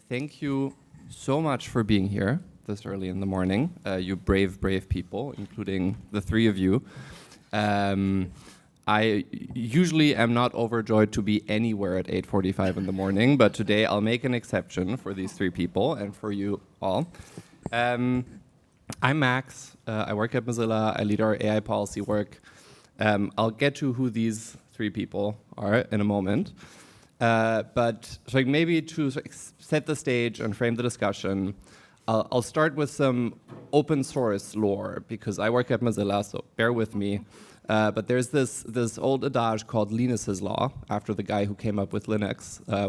Thank you so much for being here this early in the morning, you brave people, including the three of you. I usually am not overjoyed to be anywhere at 8:45 in the morning, but today I'll make an exception for these three people and for you all. I'm Max. I work at Mozilla. I lead our AI policy work. I'll get to who these three people are in a moment. But maybe to set the stage and frame the discussion, I'll start with some open source lore, because I work at Mozilla, so bear with me. But there's this old adage called Linus's law, after the guy who came up with Linux,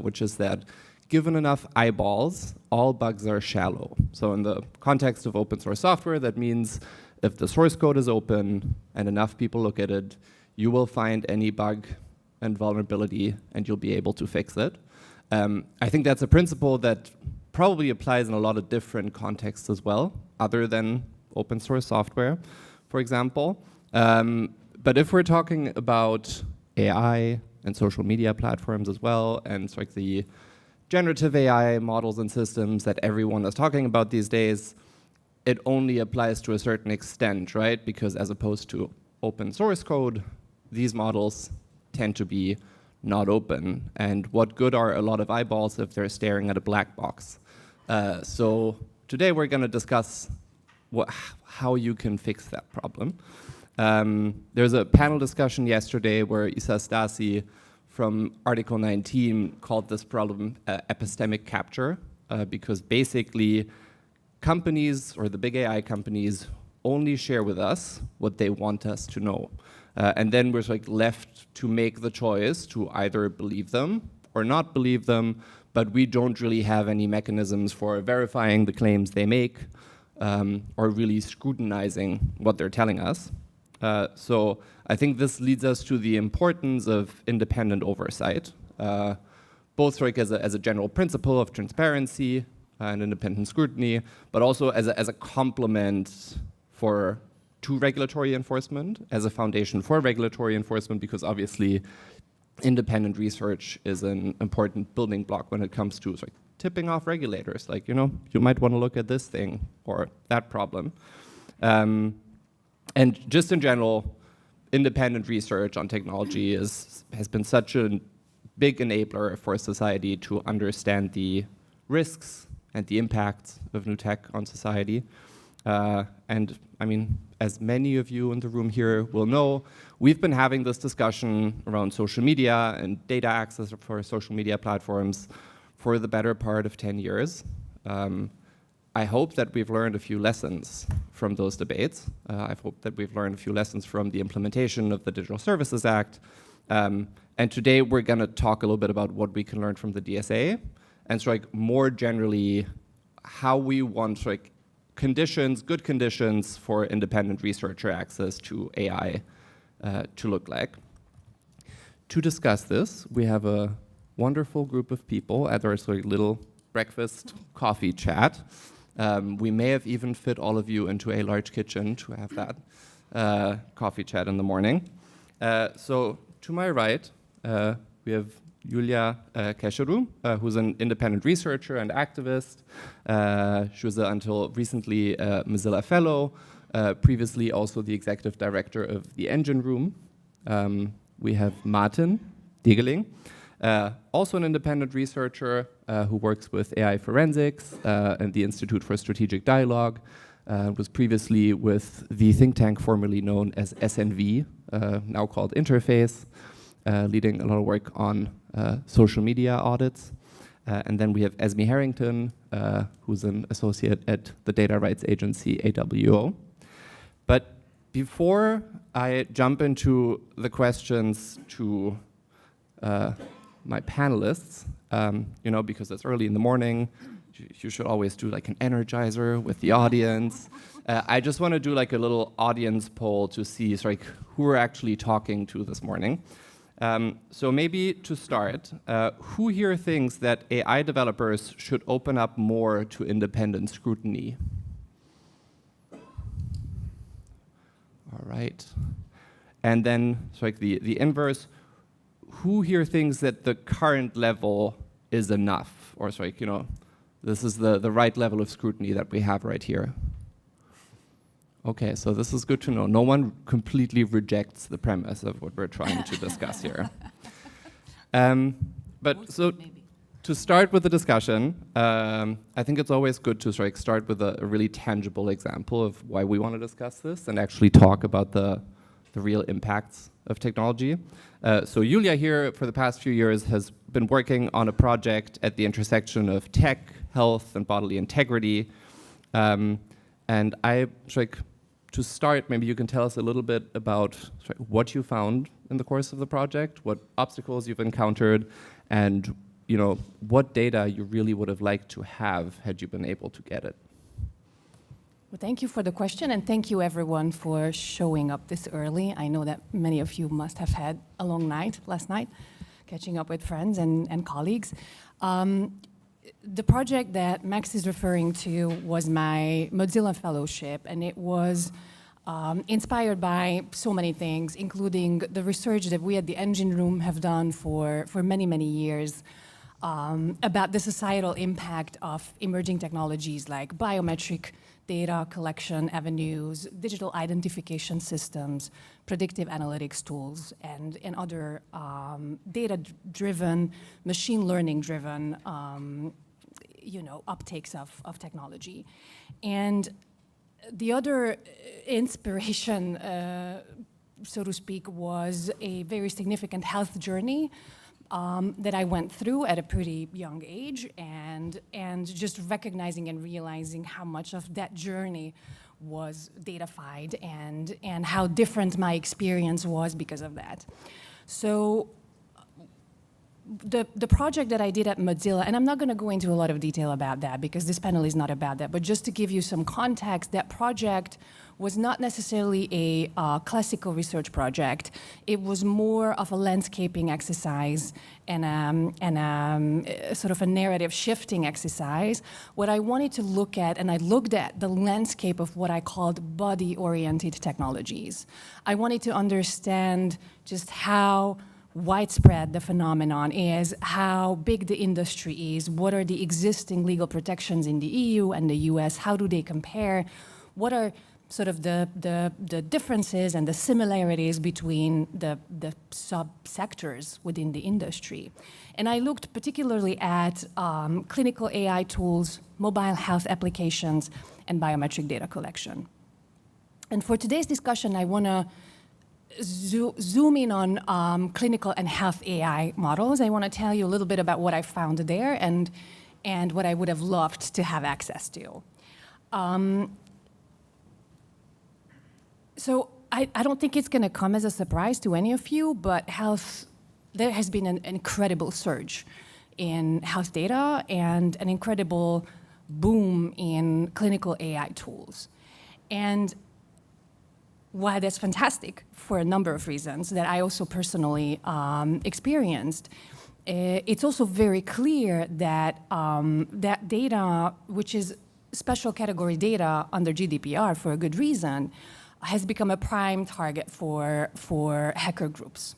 which is that given enough eyeballs, all bugs are shallow. So in the context of open source software, that means if the source code is open and enough people look at it, you will find any bug and vulnerability, and you'll be able to fix it. I think that's a principle that probably applies in a lot of different contexts as well, other than open source software, for example. But if we're talking about AI and social media platforms as well, and the generative AI models and systems that everyone is talking about these days, it only applies to a certain extent, right? Because as opposed to open source code, these models tend to be not open. And what good are a lot of eyeballs if they're staring at a black box? So today we're going to discuss how you can fix that problem. There's a panel discussion yesterday where Isa Stasi from Article 19 called this problem epistemic capture, because basically companies, or the big AI companies, only share with us what they want us to know. And then we're left to make the choice to either believe them or not believe them, but we don't really have any mechanisms for verifying the claims they make or really scrutinizing what they're telling us. So I think this leads us to the importance of independent oversight, both as a general principle of transparency and independent scrutiny, but also as a complement to regulatory enforcement, as a foundation for regulatory enforcement, because obviously independent research is an important building block when it comes to tipping off regulators. You might want to look at this thing or that problem. And just in general, independent research on technology has been such a big enabler for society to understand the risks and the impacts of new tech on society. And I mean, as many of you in the room here will know, we've been having this discussion around social media and data access for social media platforms for the better part of 10 years. I hope that we've learned a few lessons from those debates. I hope that we've learned a few lessons from the implementation of the Digital Services Act. And today we're going to talk a little bit about what we can learn from the DSA, and more generally, how we want good conditions for independent researcher access to AI to look like. To discuss this, we have a wonderful group of people at our little breakfast coffee chat. We may have even fit all of you into a large kitchen to have that coffee chat in the morning. So to my right, we have Julia Kesheru, who's an independent researcher and activist. She was until recently a Mozilla Fellow, previously also the executive director of the Engine Room. We have Martin Diegeling, also an independent researcher who works with AI forensics and the Institute for Strategic Dialogue, was previously with the think tank formerly known as SNV, now called Interface, leading a lot of work on social media audits. And then we have Esme Harrington, who's an associate at the data rights agency AWO. But before I jump into the questions to my panelists, because it's early in the morning, you should always do an energizer with the audience. I just want to do a little audience poll to see who we're actually talking to this morning. So maybe to start, who here thinks that AI developers should open up more to independent scrutiny? All right. And then, the inverse, who here thinks that the current level is enough or sorry, this is the right level of scrutiny that we have right here? Okay, so this is good to know. No one completely rejects the premise of what we're trying to discuss here. But so to start with the discussion, I think it's always good to start with a really tangible example of why we want to discuss this and actually talk about the real impacts of technology. So Julia here for the past few years has been working on a project at the intersection of tech, health, and bodily integrity. And to start, maybe you can tell us a little bit about what you found in the course of the project, what obstacles you've encountered, and what data you really would have liked to have had you been able to get it. Well, thank you for the question, and thank you everyone for showing up this early. I know that many of you must have had a long night last night, catching up with friends and colleagues. The project that Max is referring to was my Mozilla Fellowship, and it was inspired by so many things, including the research that we at the Engine Room have done for many, many years about the societal impact of emerging technologies like biometric data collection avenues, digital identification systems, predictive analytics tools, and other data-driven, machine learning-driven uptakes of technology. And the other inspiration, so to speak, was a very significant health journey that I went through at a pretty young age, and just recognizing and realizing how much of that journey was datafied and how different my experience was because of that. So the project that I did at Mozilla, and I'm not going to go into a lot of detail about that because this panel is not about that, but just to give you some context, that project was not necessarily a classical research project. It was more of a landscaping exercise and sort of a narrative shifting exercise. What I wanted to look at, and I looked at the landscape of what I called body-oriented technologies. I wanted to understand just how widespread the phenomenon is, how big the industry is, what are the existing legal protections in the EU and the US, how do they compare, what are sort of the differences and the similarities between the subsectors within the industry. And I looked particularly at clinical AI tools, mobile health applications, and biometric data collection. And for today's discussion, I want to zoom in on clinical and health AI models. I want to tell you a little bit about what I found there and what I would have loved to have access to. So I don't think it's going to come as a surprise to any of you, but there has been an incredible surge in health data and an incredible boom in clinical AI tools. And while that's fantastic for a number of reasons that I also personally experienced, it's also very clear that that data, which is special category data under GDPR for a good reason, has become a prime target for hacker groups.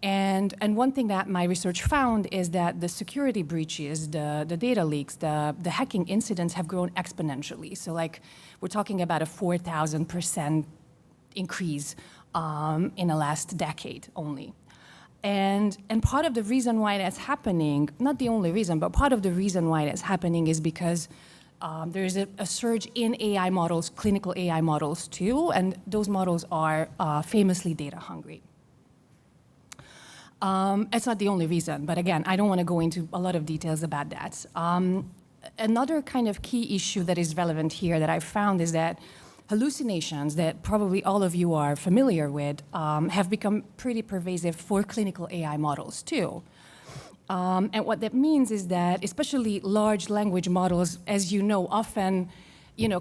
And one thing that my research found is that the security breaches, the data leaks, the hacking incidents have grown exponentially. So we're talking about a 4,000% increase in the last decade only. And part of the reason why that's happening, not the only reason, but part of the reason why that's happening is because there is a surge in AI models, clinical AI models too, and those models are famously data hungry. It's not the only reason, but again, I don't want to go into a lot of details about that. Another kind of key issue that is relevant here that I found is that hallucinations that probably all of you are familiar with have become pretty pervasive for clinical AI models too. And what that means is that especially large language models, as you know, often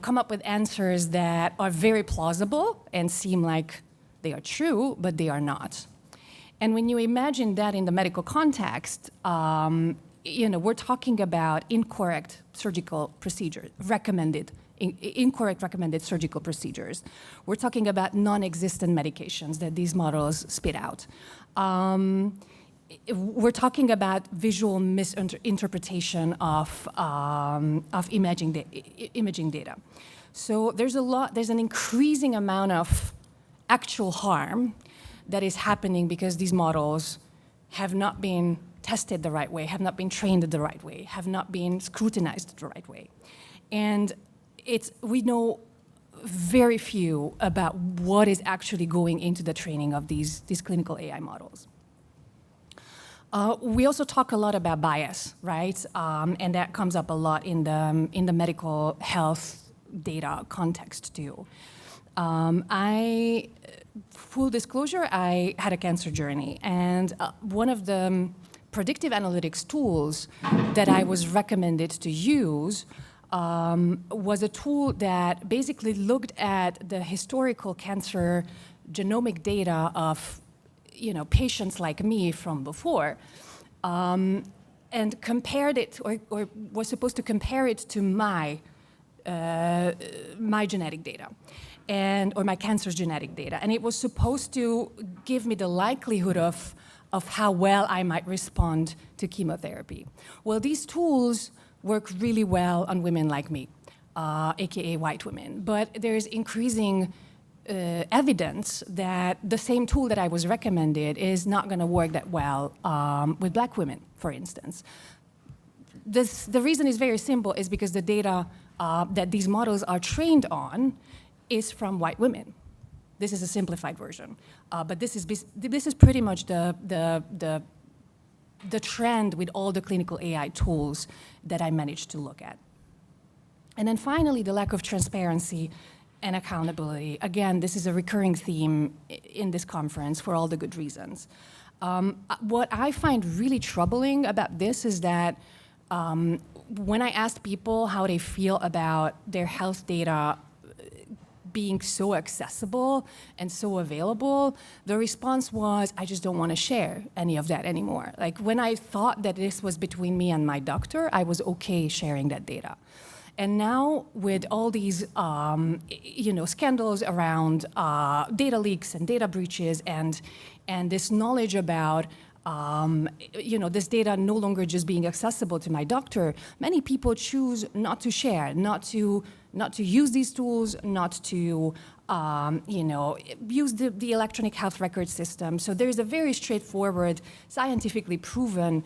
come up with answers that are very plausible and seem like they are true, but they are not. And when you imagine that in the medical context, we're talking about incorrect surgical procedures, incorrect recommended surgical procedures. We're talking about non-existent medications that these models spit out. we're talking about visual misinterpretation of imaging data. So there's an increasing amount of actual harm that is happening because these models have not been tested the right way, have not been trained the right way, have not been scrutinized the right way. And we know very few about what is actually going into the training of these clinical AI models. We also talk a lot about bias, right? And that comes up a lot in the medical health data context too. Full disclosure, I had a cancer journey, and one of the predictive analytics tools that I was recommended to use was a tool that basically looked at the historical cancer genomic data of patients like me from before, and compared it, or was supposed to compare it to my genetic data, or my cancer's genetic data. And it was supposed to give me the likelihood of how well I might respond to chemotherapy. Well, these tools work really well on women like me, AKA white women. But there's increasing evidence that the same tool that I was recommended is not going to work that well with black women, for instance. The reason is very simple, is because the data that these models are trained on is from white women. This is a simplified version, but this is pretty much the trend with all the clinical AI tools that I managed to look at. And then finally, the lack of transparency and accountability. Again, this is a recurring theme in this conference for all the good reasons. What I find really troubling about this is that when I asked people how they feel about their health data being so accessible and so available, the response was, I just don't want to share any of that anymore. Like, when I thought that this was between me and my doctor, I was okay sharing that data. And now, with all these scandals around data leaks and data breaches, and this knowledge about this data no longer just being accessible to my doctor, many people choose not to share, not to use these tools, not to use the electronic health record system. So there's a very straightforward, scientifically proven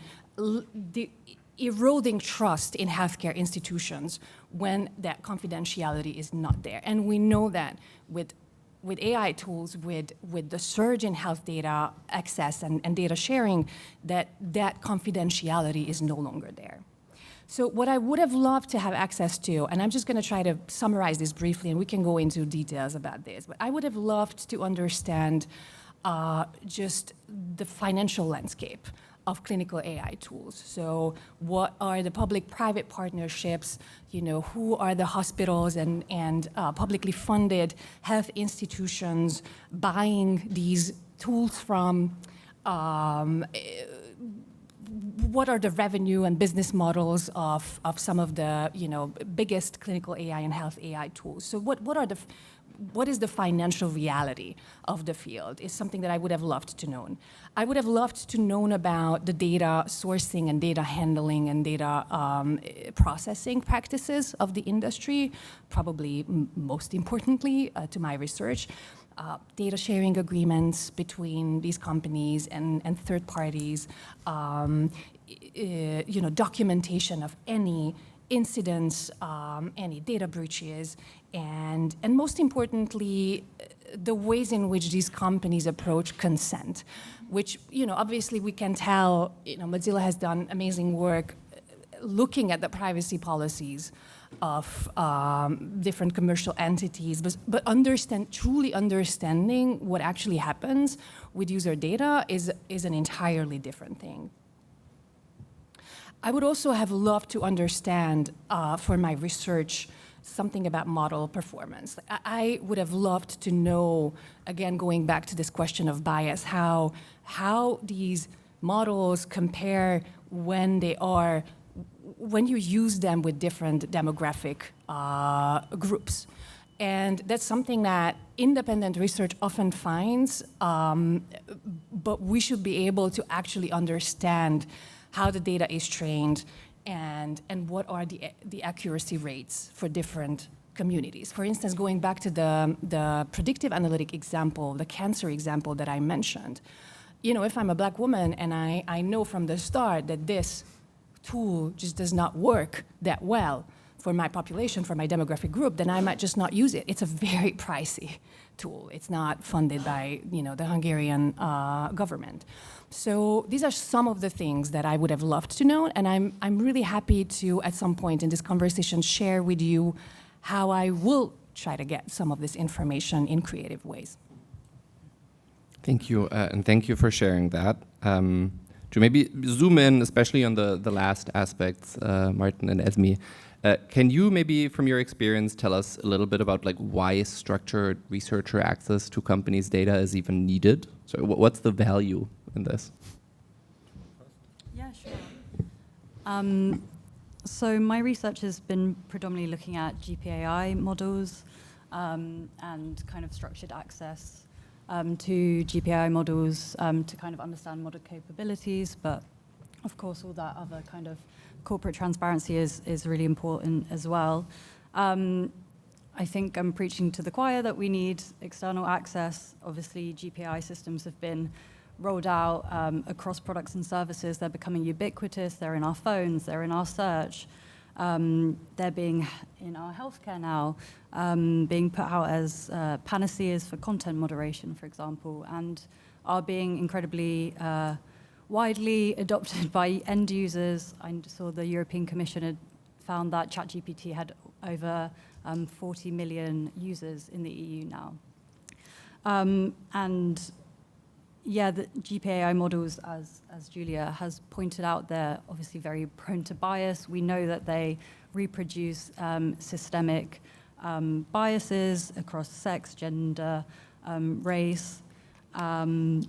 eroding trust in healthcare institutions when that confidentiality is not there. And we know that with AI tools, with the surge in health data access and data sharing, that confidentiality is no longer there. So what I would have loved to have access to, and I'm just going to try to summarize this briefly, and we can go into details about this, but I would have loved to understand just the financial landscape of clinical AI tools. So what are the public-private partnerships? Who are the hospitals and publicly funded health institutions buying these tools from? What are the revenue and business models of some of the biggest clinical AI and health AI tools? So what is the financial reality of the field is something that I would have loved to know. I would have loved to know about the data sourcing and data handling and data processing practices of the industry, probably most importantly to my research. Data sharing agreements between these companies and third parties, documentation of any incidents, any data breaches, and most importantly, the ways in which these companies approach consent, which obviously we can tell. Mozilla has done amazing work looking at the privacy policies of different commercial entities, but truly understanding what actually happens with user data is an entirely different thing. I would also have loved to understand for my research something about model performance. I would have loved to know, again, going back to this question of bias, how these models compare when you use them with different demographic groups. And that's something that independent research often finds, but we should be able to actually understand how the data is trained and what are the accuracy rates for different communities. For instance, going back to the predictive analytic example, the cancer example that I mentioned, you know, if I'm a Black woman and I know from the start that this tool just does not work that well for my population, for my demographic group, then I might just not use it. It's a very pricey tool. It's not funded by, you know, the Hungarian government. So these are some of the things that I would have loved to know, and I'm really happy to, at some point in this conversation, share with you how I will try to get some of this information in creative ways. Thank you, and thank you for sharing that. To maybe zoom in, especially on the last aspects, Martin and Esme, can you maybe, from your experience, tell us a little bit about like why structured researcher access to companies' data is even needed? So what's the value in this? Yeah, sure. So my research has been predominantly looking at GPAI models and kind of structured access to GPAI models to kind of understand model capabilities, but of course all that other kind of corporate transparency is really important as well. I think I'm preaching to the choir that we need external access. Obviously, GPAI systems have been rolled out across products and services. They're becoming ubiquitous. They're in our phones. They're in our search. They're being in our healthcare now, being put out as panaceas for content moderation, for example, and are being incredibly widely adopted by end users. I saw the European Commission had found that ChatGPT had over 40 million users in the EU now. And yeah, the GPAI models, as Julia has pointed out, they're obviously very prone to bias. We know that they reproduce systemic biases across sex, gender, race, and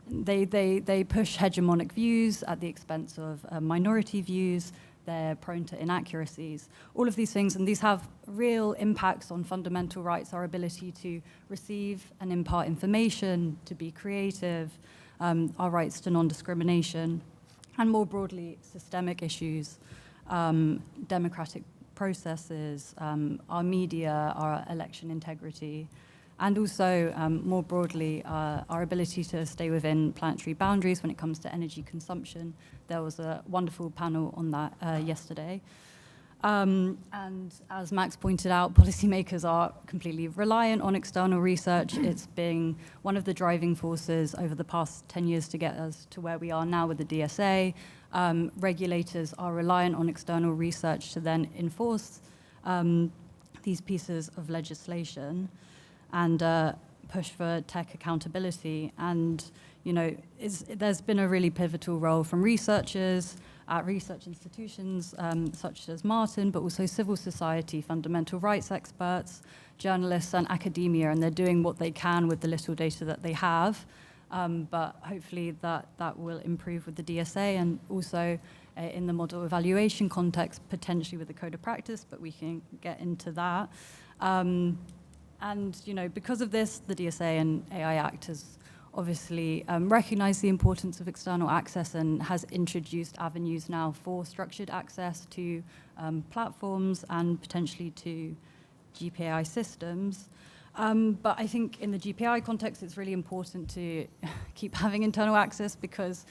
they push hegemonic views at the expense of minority views. They're prone to inaccuracies, all of these things, and these have real impacts on fundamental rights, our ability to receive and impart information, to be creative, our rights to non-discrimination, and more broadly, systemic issues, democratic processes, our media, our election integrity, and also, more broadly, our ability to stay within planetary boundaries when it comes to energy consumption. There was a wonderful panel on that yesterday. And as Max pointed out, policymakers are completely reliant on external research. It's been one of the driving forces over the past 10 years to get us to where we are now with the DSA. Regulators are reliant on external research to then enforce these pieces of legislation and push for tech accountability. And, you know, there's been a really pivotal role from researchers at research institutions such as Martin, but also civil society, fundamental rights experts, journalists and academia, and they're doing what they can with the little data that they have. But hopefully that will improve with the DSA and also in the model evaluation context, potentially with the code of practice, but we can get into that. And, you know, because of this, the DSA and AI Act has obviously recognized the importance of external access and has introduced avenues now for structured access to platforms and potentially to GPAI systems. But I think in the GPAI context, it's really important to keep having internal access because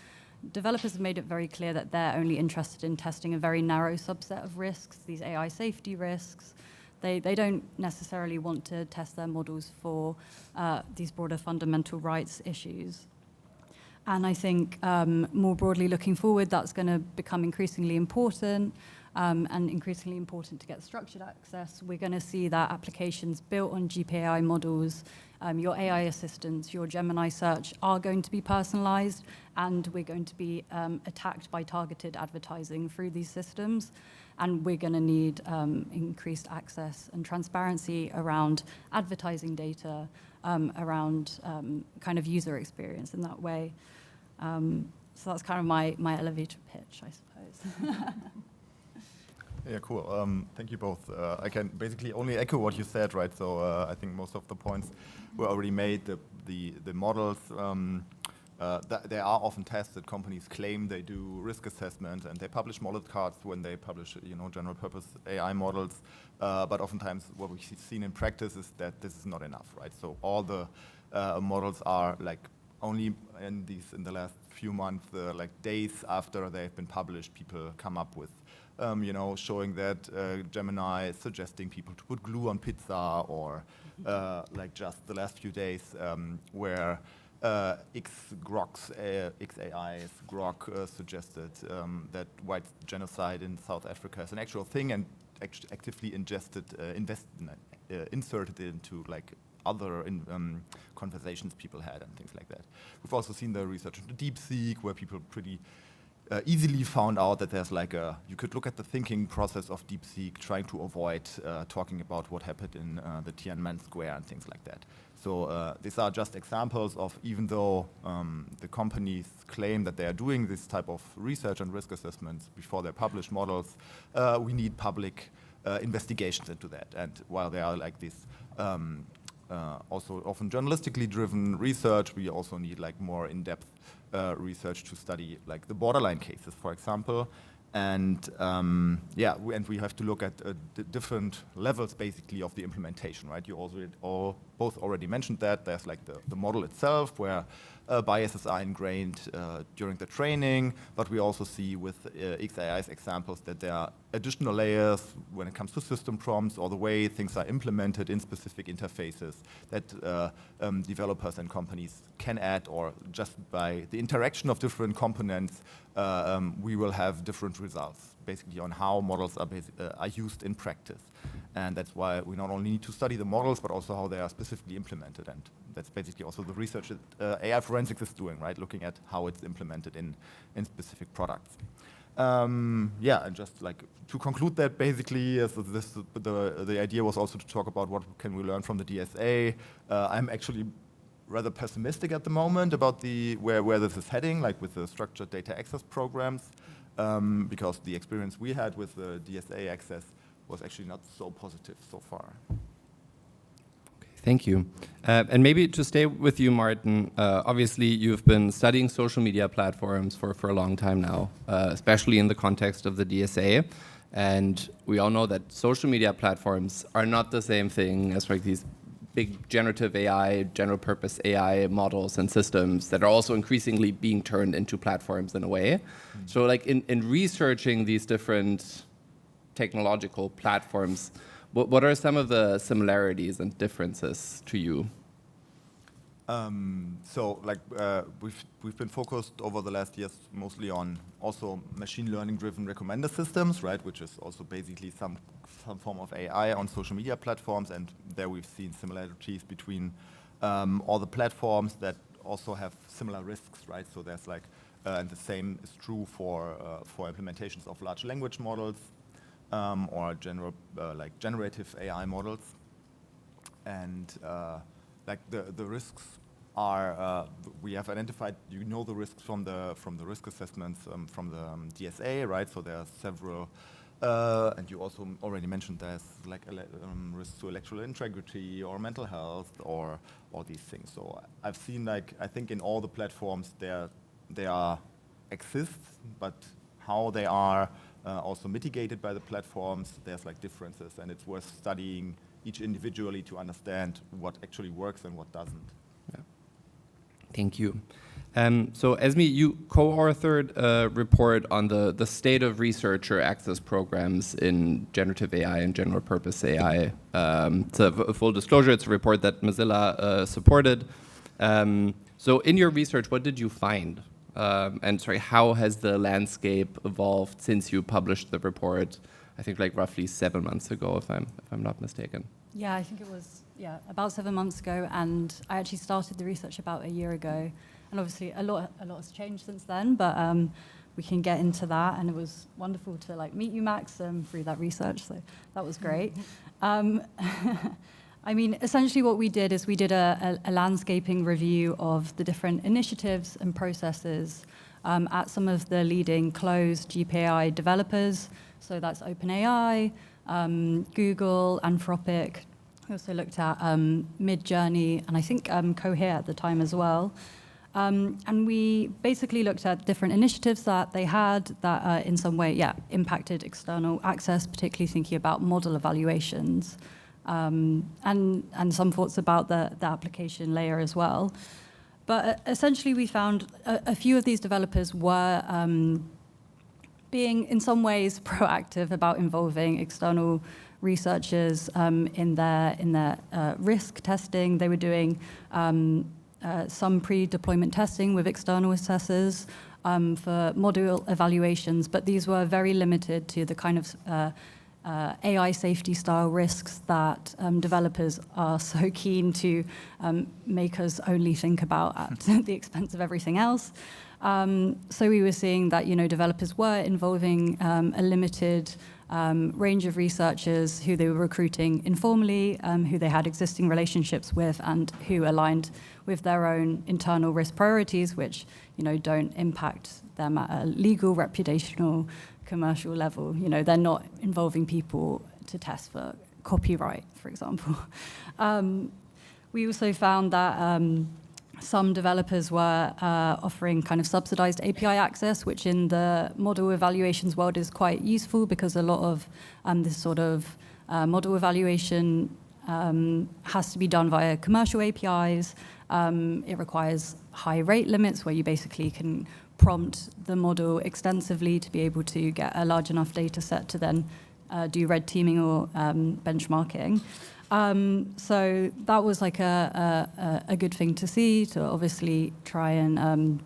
developers have made it very clear that they're only interested in testing a very narrow subset of risks, these AI safety risks. They don't necessarily want to test their models for these broader fundamental rights issues. And I think more broadly looking forward, that's going to become increasingly important and increasingly important to get structured access. We're going to see that applications built on GPAI models, your AI assistants, your Gemini search are going to be personalized, and we're going to be attacked by targeted advertising through these systems. And we're going to need increased access and transparency around advertising data, around kind of user experience in that way. So that's kind of my elevator pitch, I suppose. Yeah, cool. Thank you both. I can basically only echo what you said, right? So I think most of the points were already made. The models, they are often tested. Companies claim they do risk assessment, and they publish model cards when they publish, general purpose AI models. But oftentimes, what we've seen in practice is that this is not enough, right? So all the models are like only in the last few months, like days after they've been published, people come up with, showing that Gemini is suggesting people to put glue on pizza, or like just the last few days where XAI's Grok suggested that white genocide in South Africa is an actual thing, and actively inserted it into like other conversations people had and things like that. We've also seen the research into DeepSeek, where people pretty easily found out that there's like you could look at the thinking process of DeepSeek, trying to avoid talking about what happened in the Tiananmen Square and things like that. So these are just examples of, even though the companies claim that they are doing this type of research and risk assessments before they publish models, we need public investigations into that. And while there are like this also often journalistically driven research, we also need like more in-depth research to study like the borderline cases, for example. And and we have to look at different levels basically of the implementation, right? You also both already mentioned that there's like the model itself, where biases are ingrained during the training, but we also see with XAI's examples that there are additional layers when it comes to system prompts, or the way things are implemented in specific interfaces that developers and companies can add, or just by the interaction of different components, we will have different results, basically on how models are used in practice. And that's why we not only need to study the models, but also how they are specifically implemented. And that's basically also the research that AI forensics is doing, right? Looking at how it's implemented in specific products. And just like to conclude that, basically, the idea was also to talk about what can we learn from the DSA. I'm actually rather pessimistic at the moment about where this is heading, like with the structured data access programs, because the experience we had with the DSA access was actually not so positive so far. Thank you. And maybe to stay with you, Martin, obviously you've been studying social media platforms for a long time now, especially in the context of the DSA. And we all know that social media platforms are not the same thing as like these big generative AI, general purpose AI models and systems that are also increasingly being turned into platforms in a way. So like in researching these different technological platforms, what are some of the similarities and differences to you? So like we've been focused over the last years mostly on also machine learning driven recommender systems, right? Which is also basically some form of AI on social media platforms, and there we've seen similarities between all the platforms that also have similar risks, right? So there's like, and the same is true for implementations of large language models or like generative AI models, and like the risks are we have identified, the risks from the risk assessments from the DSA, right? So there are several, and you also already mentioned there's like risks to electoral integrity or mental health or all these things. So I've seen, like, I think in all the platforms they are exist, but how they are also mitigated by the platforms, there's like differences, and it's worth studying each individually to understand what actually works and what doesn't. Yeah. Thank you. So Esme, you co-authored a report on the state of researcher access programs in generative AI and general purpose AI. So full disclosure, it's a report that Mozilla supported. So in your research, what did you find? And sorry, how has the landscape evolved since you published the report? I think like roughly 7 months ago, if I'm not mistaken. Yeah, I think it was about 7 months ago, and I actually started the research about a year ago. And obviously, a lot has changed since then, but we can get into that. And it was wonderful to like meet you, Max, through that research. So that was great. I mean, essentially, what we did is we did a landscaping review of the different initiatives and processes at some of the leading closed GPAI developers. So that's OpenAI, Google, Anthropic. We also looked at Midjourney, and I think Cohere at the time as well. And we basically looked at different initiatives that they had that in some way, impacted external access, particularly thinking about model evaluations, and some thoughts about the application layer as well. But essentially we found a few of these developers were being in some ways proactive about involving external researchers in their risk testing. They were doing some pre-deployment testing with external assessors for model evaluations, but these were very limited to the kind of AI safety style risks that developers are so keen to make us only think about at the expense of everything else. So we were seeing that, developers were involving a limited range of researchers who they were recruiting informally, who they had existing relationships with, and who aligned with their own internal risk priorities, which don't impact them at a legal, reputational, commercial level. They're not involving people to test for copyright, for example. We also found that some developers were offering kind of subsidized API access, which in the model evaluations world is quite useful because a lot of this sort of model evaluation has to be done via commercial APIs. It requires high rate limits where you basically can prompt the model extensively to be able to get a large enough data set to then do red teaming or benchmarking. So that was like a good thing to see, to obviously try and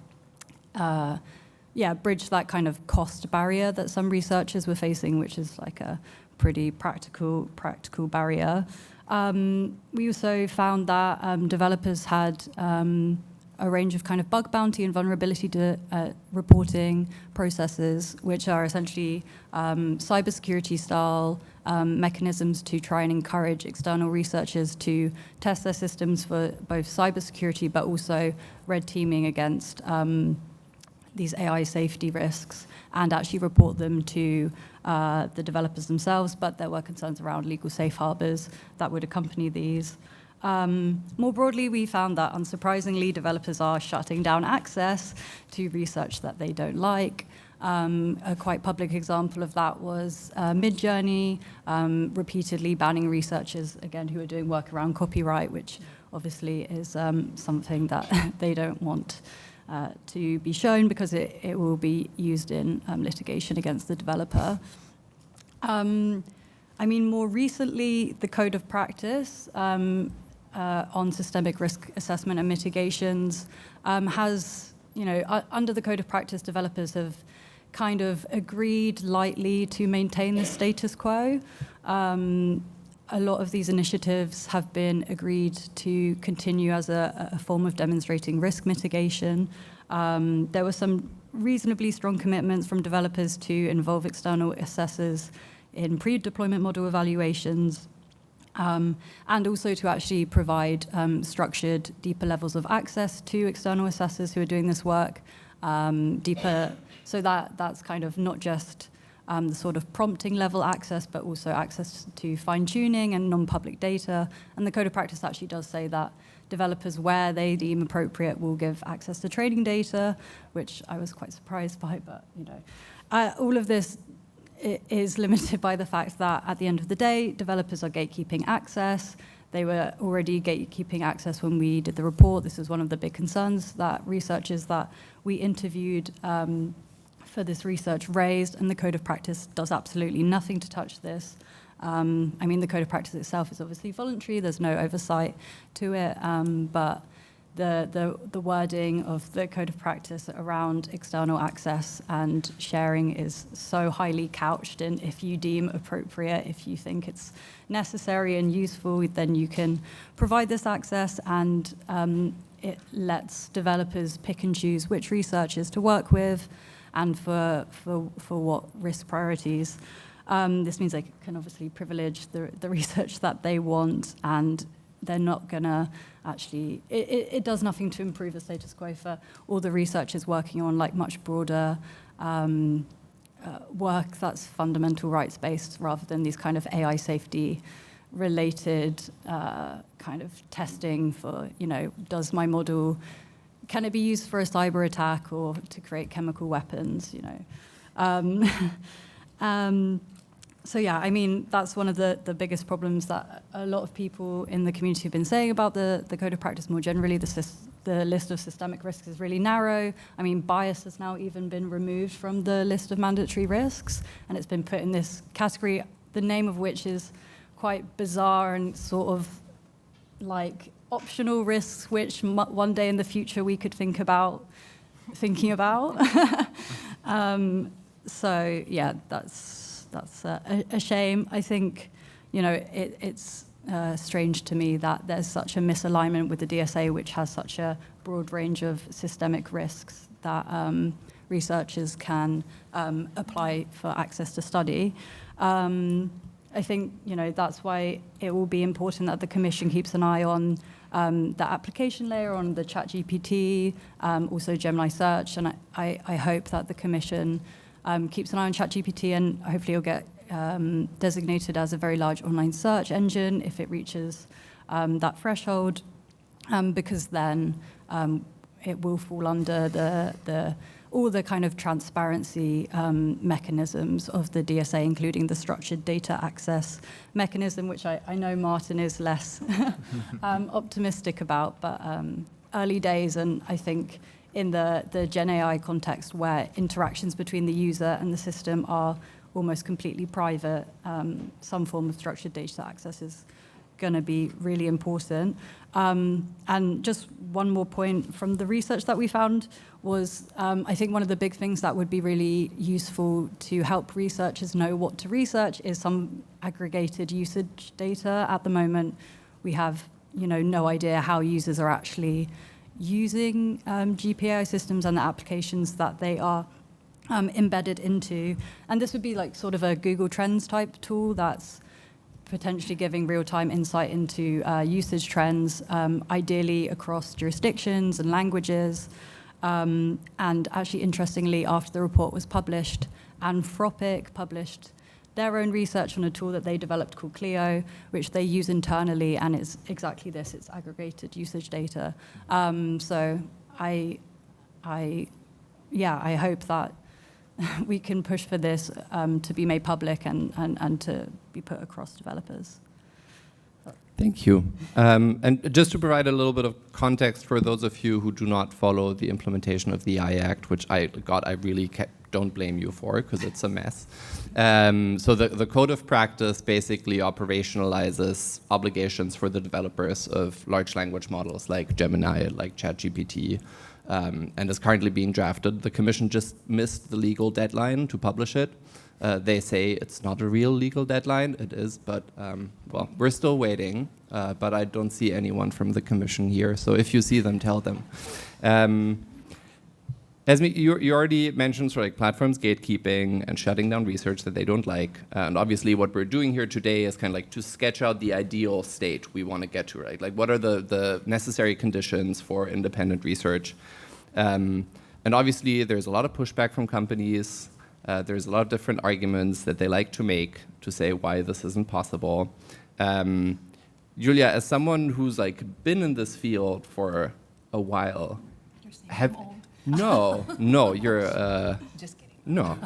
bridge that kind of cost barrier that some researchers were facing, which is like a pretty practical barrier. We also found that developers had a range of kind of bug bounty and vulnerability reporting processes, which are essentially cybersecurity style mechanisms to try and encourage external researchers to test their systems for both cybersecurity but also red teaming against these AI safety risks and actually report them to the developers themselves. But there were concerns around legal safe harbors that would accompany these. More broadly, we found that, unsurprisingly, developers are shutting down access to research that they don't like. A quite public example of that was Midjourney, repeatedly banning researchers, again, who are doing work around copyright, which obviously is something that they don't want to be shown because it will be used in litigation against the developer. More recently, the Code of Practice on systemic risk assessment and mitigations has, under the Code of Practice, developers have kind of agreed lightly to maintain the status quo. A lot of these initiatives have been agreed to continue as a form of demonstrating risk mitigation. There were some reasonably strong commitments from developers to involve external assessors in pre-deployment model evaluations, and also to actually provide structured, deeper levels of access to external assessors who are doing this work, deeper. So that's kind of not just the sort of prompting level access, but also access to fine-tuning and non-public data. And the Code of Practice actually does say that developers, where they deem appropriate, will give access to training data, which I was quite surprised by, but all of this is limited by the fact that at the end of the day, developers are gatekeeping access. They were already gatekeeping access when we did the report. This was one of the big concerns that researchers that we interviewed for this research raised, and the Code of Practice does absolutely nothing to touch this. The Code of Practice itself is obviously voluntary. There's no oversight to it, but the wording of the Code of Practice around external access and sharing is so highly couched in if you deem appropriate, if you think it's necessary and useful, then you can provide this access, and it lets developers pick and choose which researchers to work with and for what risk priorities. This means they can obviously privilege the research that they want, and they're not going to actually, it does nothing to improve the status quo for all the researchers working on like much broader work that's fundamental rights-based rather than these kind of AI safety-related kind of testing for, does my model, can it be used for a cyber attack or to create chemical weapons, So yeah, I mean, that's one of the biggest problems that a lot of people in the community have been saying about the code of practice more generally. The list of systemic risks is really narrow. I mean, bias has now even been removed from the list of mandatory risks, and it's been put in this category, the name of which is quite bizarre and sort of like optional risks, which one day in the future we could thinking about. So yeah, that's a shame. I think, it's strange to me that there's such a misalignment with the DSA, which has such a broad range of systemic risks that researchers can apply for access to study. I think, that's why it will be important that the Commission keeps an eye on the application layer, on the ChatGPT, also Gemini Search, and I hope that the Commission keeps an eye on ChatGPT, and hopefully it'll get designated as a very large online search engine if it reaches that threshold, because then it will fall under all the kind of transparency mechanisms of the DSA, including the structured data access mechanism, which I know Martin is less optimistic about, but early days, and I think in the GenAI context where interactions between the user and the system are almost completely private, some form of structured data access is going to be really important. And just one more point from the research that we found was, I think one of the big things that would be really useful to help researchers know what to research is some aggregated usage data. At the moment, we have no idea how users are actually using GPAI systems and the applications that they are embedded into. And this would be like sort of a Google Trends type tool that's potentially giving real-time insight into usage trends, ideally across jurisdictions and languages. And actually, interestingly, after the report was published, Anthropic published their own research on a tool that they developed called Clio, which they use internally, and it's exactly this, it's aggregated usage data. So I hope that we can push for this to be made public and to be put across developers. Thank you. And just to provide a little bit of context for those of you who do not follow the implementation of the AI Act, which I really don't blame you for, because it's a mess. So the code of practice basically operationalizes obligations for the developers of large language models like Gemini, like ChatGPT, and is currently being drafted. The Commission just missed the legal deadline to publish it. They say it's not a real legal deadline. It is, but well, we're still waiting. But I don't see anyone from the Commission here. So if you see them, tell them. Esme, you already mentioned sort of like platforms gatekeeping and shutting down research that they don't like. And obviously what we're doing here today is kind of like to sketch out the ideal state we want to get to, right? Like what are the necessary conditions for independent research? And obviously there's a lot of pushback from companies. There's a lot of different arguments that they like to make to say why this isn't possible. Julia, as someone who's like been in this field for a while, You're saying I'm old. No, you're Just kidding. no.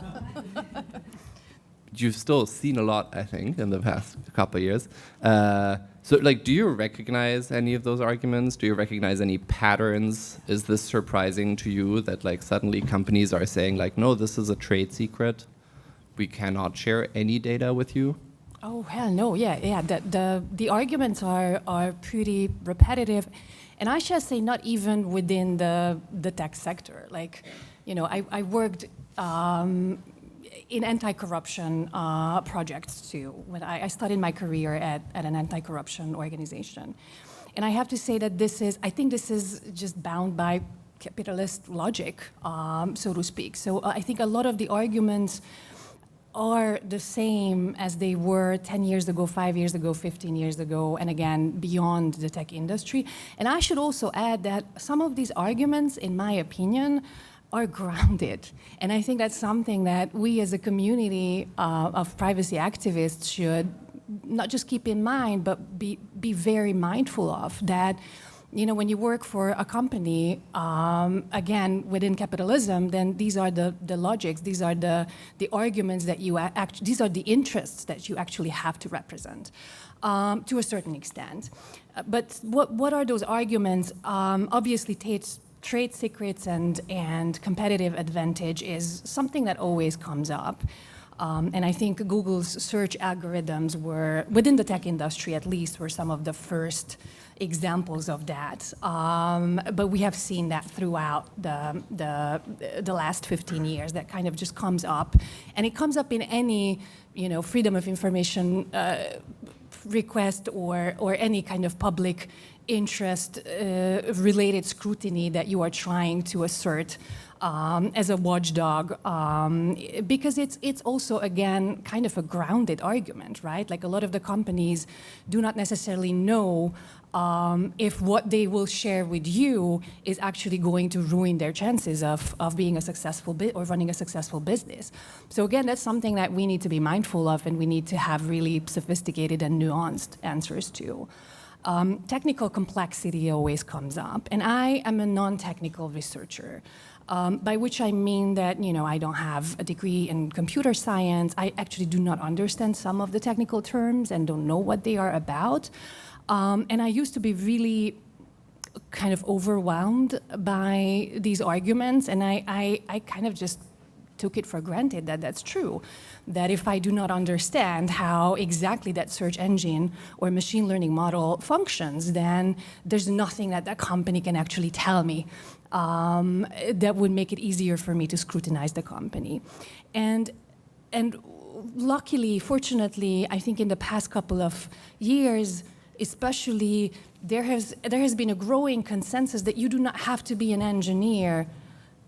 You've still seen a lot, I think, in the past couple of years. So, like, do you recognize any of those arguments? Do you recognize any patterns? Is this surprising to you that, like, suddenly companies are saying, like, no, this is a trade secret. We cannot share any data with you? Oh, hell no, yeah. The arguments are pretty repetitive. And I should say not even within the tech sector. Like, I worked in anti-corruption projects too. When I started my career at an anti-corruption organization. And I have to say that I think this is just bound by capitalist logic, so to speak. So I think a lot of the arguments are the same as they were 10 years ago, 5 years ago, 15 years ago, and again, beyond the tech industry. And I should also add that some of these arguments, in my opinion, are grounded. And I think that's something that we as a community of privacy activists should not just keep in mind, but be very mindful of. That, you know, when you work for a company, again, within capitalism, then these are the logics, these are the arguments that you these are the interests that you actually have to represent to a certain extent. But what are those arguments? Obviously, trade secrets and competitive advantage is something that always comes up. And I think Google's search algorithms were, within the tech industry at least, were some of the first examples of that. But we have seen that throughout the last 15 years. That kind of just comes up. And it comes up in any, you know, freedom of information request or any kind of public interest related scrutiny that you are trying to assert as a watchdog, because it's also, again, kind of a grounded argument, right? Like, a lot of the companies do not necessarily know if what they will share with you is actually going to ruin their chances of being a successful or running a successful business. So again, that's something that we need to be mindful of, and we need to have really sophisticated and nuanced answers to. Technical complexity always comes up, and I am a non-technical researcher. By which I mean that, you know, I don't have a degree in computer science. I actually do not understand some of the technical terms and don't know what they are about. And I used to be really kind of overwhelmed by these arguments, and I kind of just took it for granted that that's true. That if I do not understand how exactly that search engine or machine learning model functions, then there's nothing that that company can actually tell me that would make it easier for me to scrutinize the company. And luckily, fortunately, I think in the past couple of years, especially, there has been a growing consensus that you do not have to be an engineer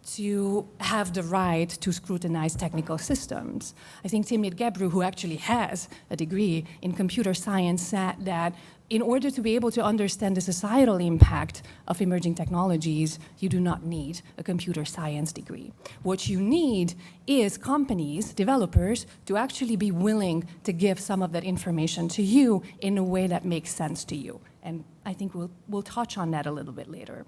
to have the right to scrutinize technical systems. I think Timnit Gebru, who actually has a degree in computer science, said that in order to be able to understand the societal impact of emerging technologies, you do not need a computer science degree. What you need is companies, developers, to actually be willing to give some of that information to you in a way that makes sense to you. And I think we'll touch on that a little bit later.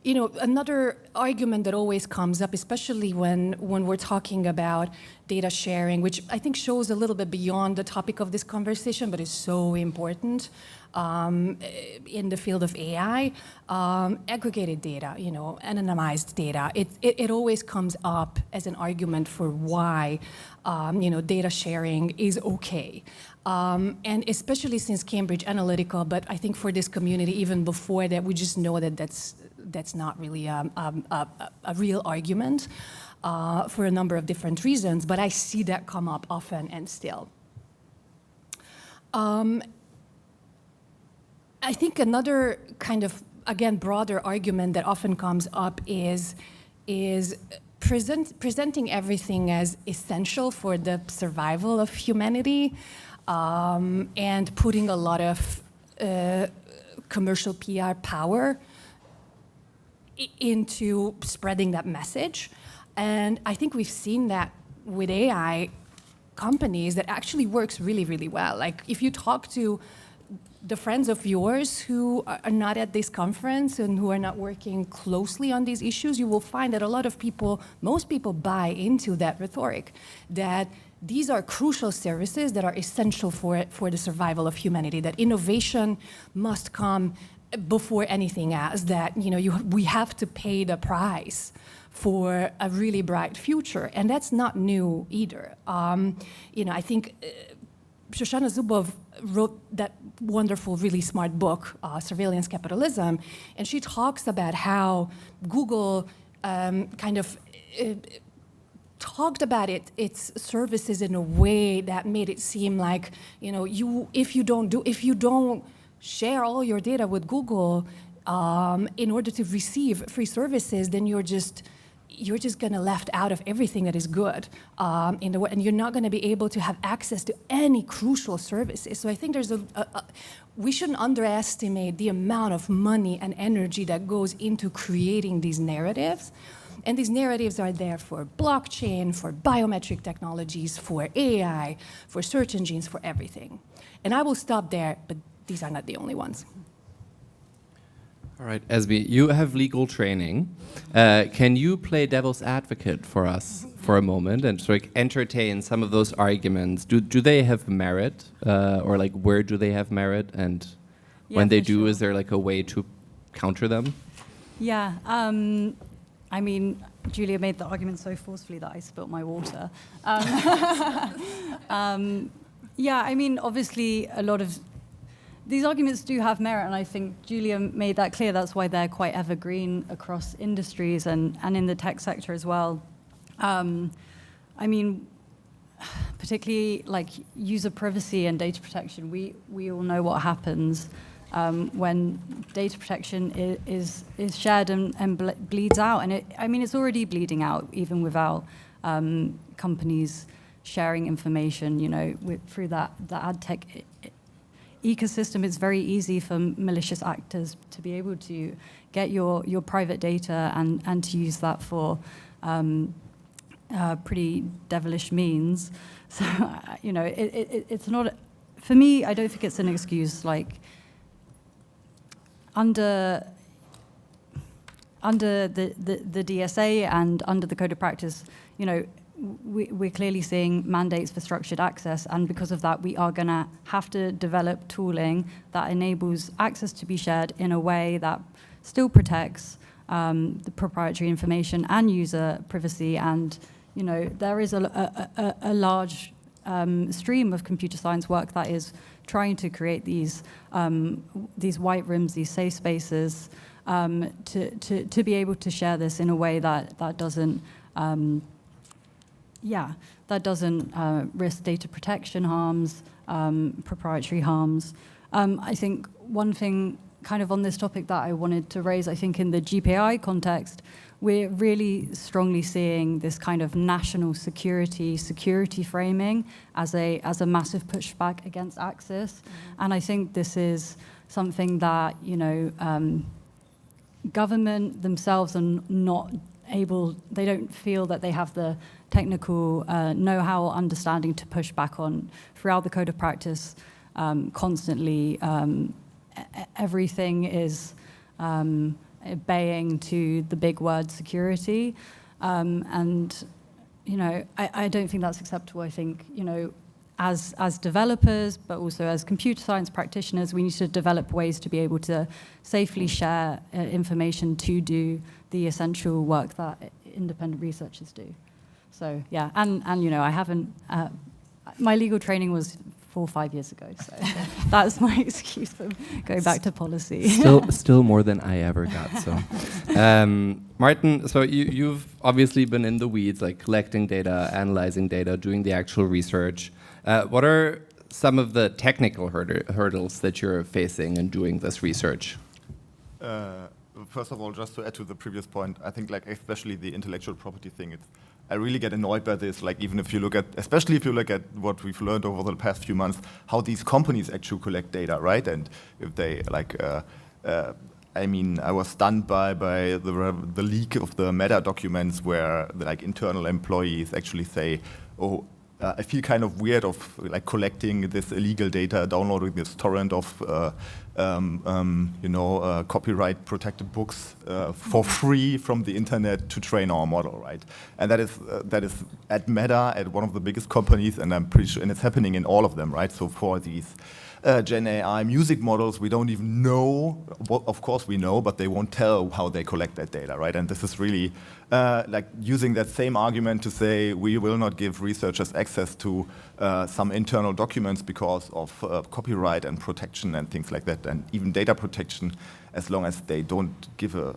You know, another argument that always comes up, especially when we're talking about data sharing, which I think shows a little bit beyond the topic of this conversation, but is so important in the field of AI, aggregated data, you know, anonymized data. It always comes up as an argument for why, you know, data sharing is okay. And especially since Cambridge Analytica, but I think for this community, even before that, we just know that that's not really a real argument for a number of different reasons, but I see that come up often and still. I think another kind of, again, broader argument that often comes up is presenting everything as essential for the survival of humanity, and putting a lot of commercial PR power into spreading that message. And I think we've seen that with AI companies that actually works really, really well. Like, if you talk to the friends of yours who are not at this conference and who are not working closely on these issues, you will find that a lot of people, most people buy into that rhetoric, that these are crucial services that are essential for the survival of humanity, that innovation must come before anything else, that, you know, we have to pay the price for a really bright future. And that's not new either. You know, I think Shoshana Zuboff wrote that wonderful, really smart book, Surveillance Capitalism, and she talks about how Google kind of talked about its services in a way that made it seem like, you know, if you don't share all your data with Google in order to receive free services, then you're just you're just going to left out of everything that is good in the world, and you're not going to be able to have access to any crucial services. So I think there's we shouldn't underestimate the amount of money and energy that goes into creating these narratives. And these narratives are there for blockchain, for biometric technologies, for AI, for search engines, for everything. And I will stop there, but these are not the only ones. All right, Esme, you have legal training. Can you play devil's advocate for us for a moment and sort of entertain some of those arguments? Do they have merit, or like where do they have merit? And when they do, is there like a way to counter them? Yeah, I mean, Julia made the argument so forcefully that I spilt my water. Yeah, I mean, obviously a lot of these arguments do have merit, and I think Julia made that clear. That's why they're quite evergreen across industries and in the tech sector as well. I mean, particularly like user privacy and data protection, we all know what happens when data protection is shared and bleeds out. And I mean, it's already bleeding out even without companies sharing information, you know, through the ad tech ecosystem. It's very easy for malicious actors to be able to get your private data and to use that for pretty devilish means. So, you know, it's not, for me, I don't think it's an excuse. Like, under the DSA and under the Code of Practice, you know, we're clearly seeing mandates for structured access, and because of that, we are going to have to develop tooling that enables access to be shared in a way that still protects the proprietary information and user privacy. And, you know, there is a large stream of computer science work that is trying to create these white rooms, these safe spaces, to be able to share this in a way that doesn't risk data protection harms, proprietary harms. I think one thing kind of on this topic that I wanted to raise, I think in the GPAI context, we're really strongly seeing this kind of national security framing as a massive pushback against access. And I think this is something that, you know, government themselves are not able, they don't feel that they have the technical know-how or understanding to push back on. Throughout the Code of Practice, constantly everything is obeying to the big word security. And, you know, I don't think that's acceptable. I think, you know, as developers, but also as computer science practitioners, we need to develop ways to be able to safely share information to do the essential work that independent researchers do. So, yeah, and you know, I haven't, my legal training was 4 or 5 years ago, so that's my excuse for going back to policy. Still more than I ever got, so. Martin, so you've obviously been in the weeds, like collecting data, analyzing data, doing the actual research. What are some of the technical hurdles that you're facing in doing this research? First of all, just to add to the previous point, I think like especially the intellectual property thing, I really get annoyed by this. Like even if you look at, especially if you look at what we've learned over the past few months, how these companies actually collect data, right? And if they like, I mean, I was stunned by the leak of the Meta documents where the, like internal employees actually say, oh, I feel kind of weird of like collecting this illegal data, downloading this torrent of, you know, copyright protected books for free from the internet to train our model, right? And that is at Meta, at one of the biggest companies, and I'm pretty sure, and it's happening in all of them, right? So for these Gen AI music models, we don't even know. Well, of course we know, but they won't tell how they collect that data, right? And this is really like using that same argument to say we will not give researchers access to some internal documents because of copyright and protection and things like that, and even data protection, as long as they don't give a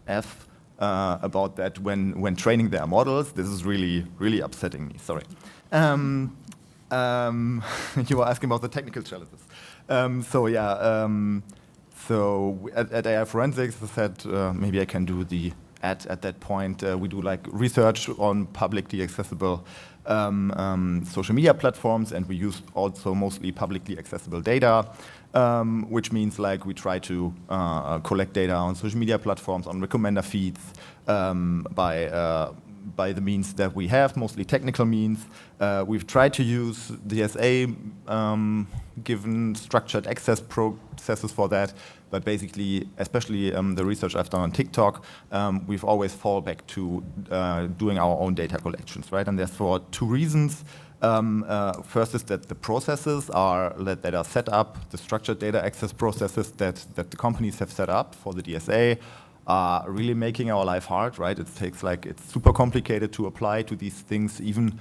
F about that when training their models. This is really, really upsetting me. Sorry. You were asking about the technical challenges. So yeah, so at AI Forensics, I said maybe I can do the at that point. We do like research on publicly accessible social media platforms, and we use also mostly publicly accessible data, which means like we try to collect data on social media platforms, on recommender feeds, by the means that we have, mostly technical means. We've tried to use DSA given structured access processes for that, but basically, especially the research I've done on TikTok, we've always fall back to doing our own data collections, right? And there's for two reasons. First is that the processes that are set up, the structured data access processes that the companies have set up for the DSA are really making our life hard, right? It's super complicated to apply to these things, even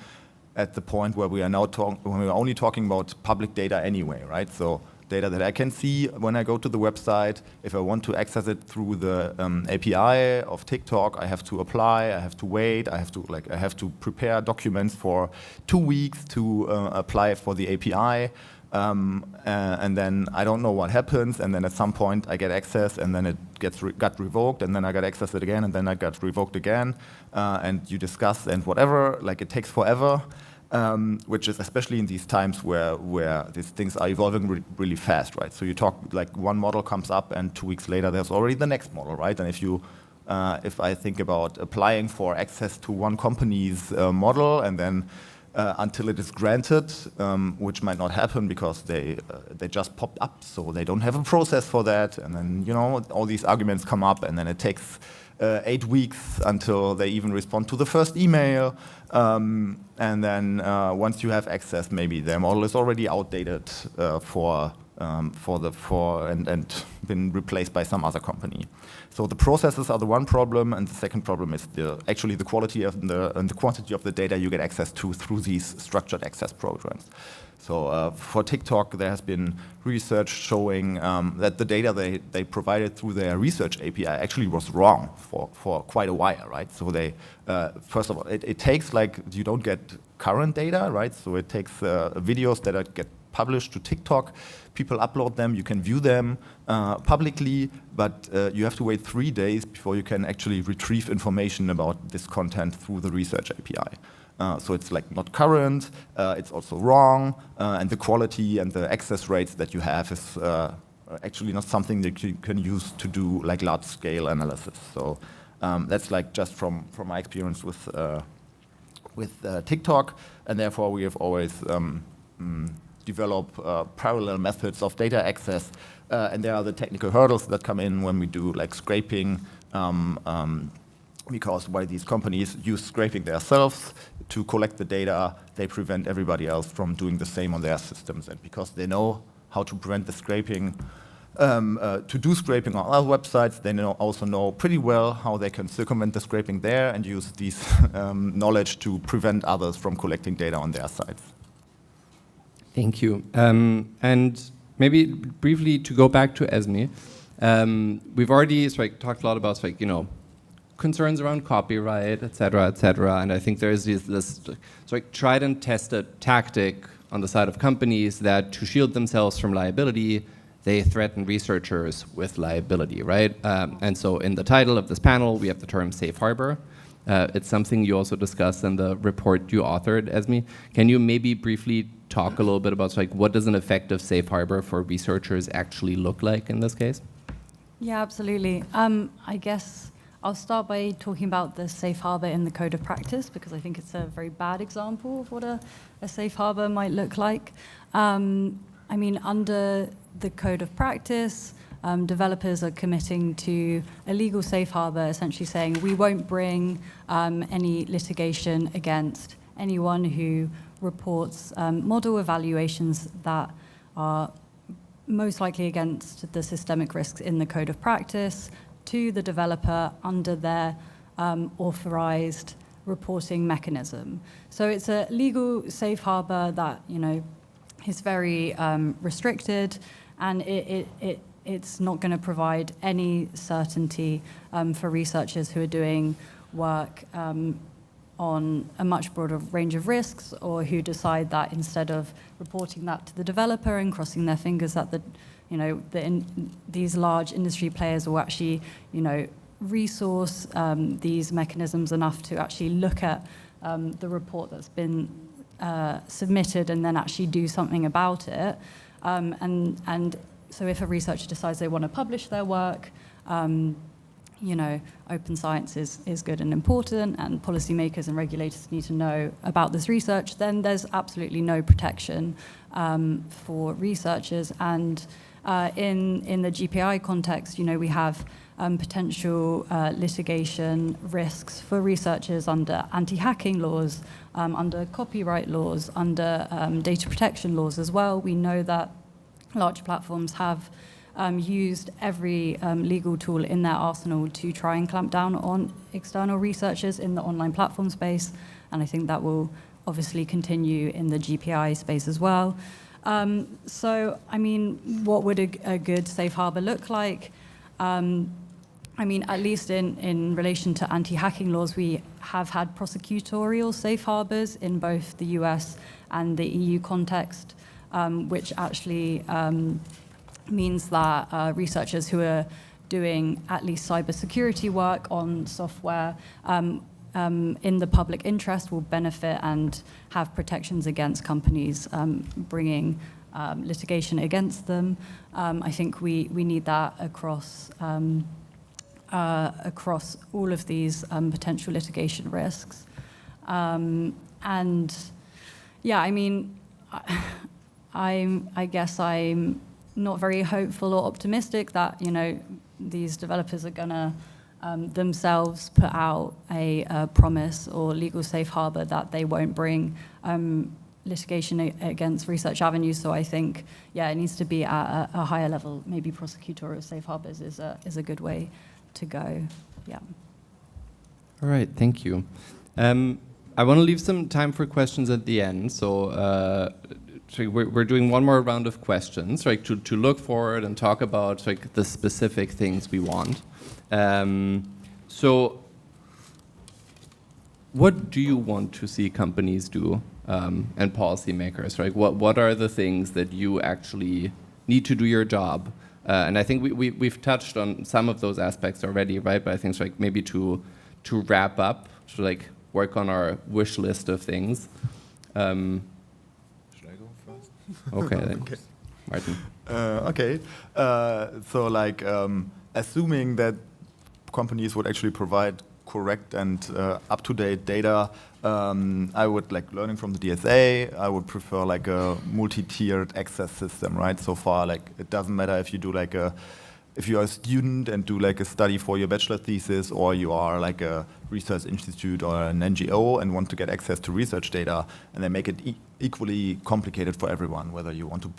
at the point where we are now when we're only talking about public data anyway, right? So data that I can see when I go to the website. If I want to access it through the API of TikTok, I have to apply, I have to wait, I have to prepare documents for 2 weeks to apply for the API. And then I don't know what happens, and then at some point I get access, and then it got revoked, and then I got access it again, and then I got revoked again, and you discuss and whatever, like it takes forever, which is especially in these times where these things are evolving really fast, right? So you talk, like one model comes up, and 2 weeks later there's already the next model, right? And if I think about applying for access to one company's model, and then until it is granted, which might not happen because they just popped up, so they don't have a process for that, and then all these arguments come up, and then it takes 8 weeks until they even respond to the first email, and then once you have access, maybe their model is already outdated and been replaced by some other company. So the processes are the one problem, and the second problem is actually the quality and the quantity of the data you get access to through these structured access programs. So for TikTok, there has been research showing that the data they provided through their research API actually was wrong for quite a while, right? So they, first of all, it takes you don't get current data, right? So it takes videos that get published to TikTok. People upload them, you can view them publicly, but you have to wait 3 days before you can actually retrieve information about this content through the research API. So it's not current, it's also wrong, and the quality and the access rates that you have is actually not something that you can use to do large-scale analysis. So that's just from my experience with TikTok, and therefore we have always develop parallel methods of data access, and there are the technical hurdles that come in when we do scraping, because while these companies use scraping themselves to collect the data, they prevent everybody else from doing the same on their systems, and because they know how to prevent the scraping, to do scraping on other websites, they also know pretty well how they can circumvent the scraping there and use this knowledge to prevent others from collecting data on their sites. Thank you. And maybe briefly to go back to Esme, we've already talked a lot about concerns around copyright, et cetera, and I think there's this tried and tested tactic on the side of companies that to shield themselves from liability, they threaten researchers with liability, right? And so in the title of this panel, we have the term safe harbor. It's something you also discussed in the report you authored, Esme. Can you maybe briefly talk a little bit about what does an effective safe harbor for researchers actually look like in this case? Yeah, absolutely. I guess I'll start by talking about the safe harbor in the code of practice, because I think it's a very bad example of what a safe harbor might look like. I mean, under the code of practice, developers are committing to a legal safe harbor, essentially saying we won't bring any litigation against anyone who reports model evaluations that are most likely against the systemic risks in the code of practice to the developer under their authorized reporting mechanism. So it's a legal safe harbor that is very restricted, and it's not going to provide any certainty for researchers who are doing work on a much broader range of risks, or who decide that instead of reporting that to the developer and crossing their fingers that these large industry players will actually resource these mechanisms enough to actually look at the report that's been submitted and then actually do something about it. And so if a researcher decides they want to publish their work, you know, open science is good and important, and policymakers and regulators need to know about this research, then there's absolutely no protection for researchers. And in the GPAI context, you know, we have potential litigation risks for researchers under anti-hacking laws, under copyright laws, under data protection laws as well. We know that large platforms have used every legal tool in their arsenal to try and clamp down on external researchers in the online platform space, and I think that will obviously continue in the GPAI space as well. So, I mean, what would a good safe harbor look like? I mean, at least in relation to anti-hacking laws, we have had prosecutorial safe harbors in both the US and the EU context, which actually means that researchers who are doing at least cybersecurity work on software in the public interest will benefit and have protections against companies bringing litigation against them. I think we need that across all of these potential litigation risks. And yeah, I mean, I guess I'm not very hopeful or optimistic that, you know, these developers are gonna themselves put out a promise or legal safe harbor that they won't bring litigation against research avenues. So I think, yeah, it needs to be at a higher level. Maybe prosecutorial safe harbors is a good way to go. Yeah. All right, thank you. I want to leave some time for questions at the end. So we're doing one more round of questions, right, to look forward and talk about like the specific things we want. So what do you want to see companies do and policymakers, right? What are the things that you actually need to do your job? And I think we've touched on some of those aspects already, right? But I think it's like maybe to wrap up, to like work on our wish list of things. Should I go first? Okay, then. Okay. Martin. Okay. So like assuming that companies would actually provide correct and up-to-date data, I would, like learning from the DSA, I would prefer like a multi-tiered access system, right? So far, like it doesn't matter if you do like if you are a student and do like a study for your bachelor thesis, or you are like a research institute or an NGO and want to get access to research data, and they make it equally complicated for everyone, whether you want to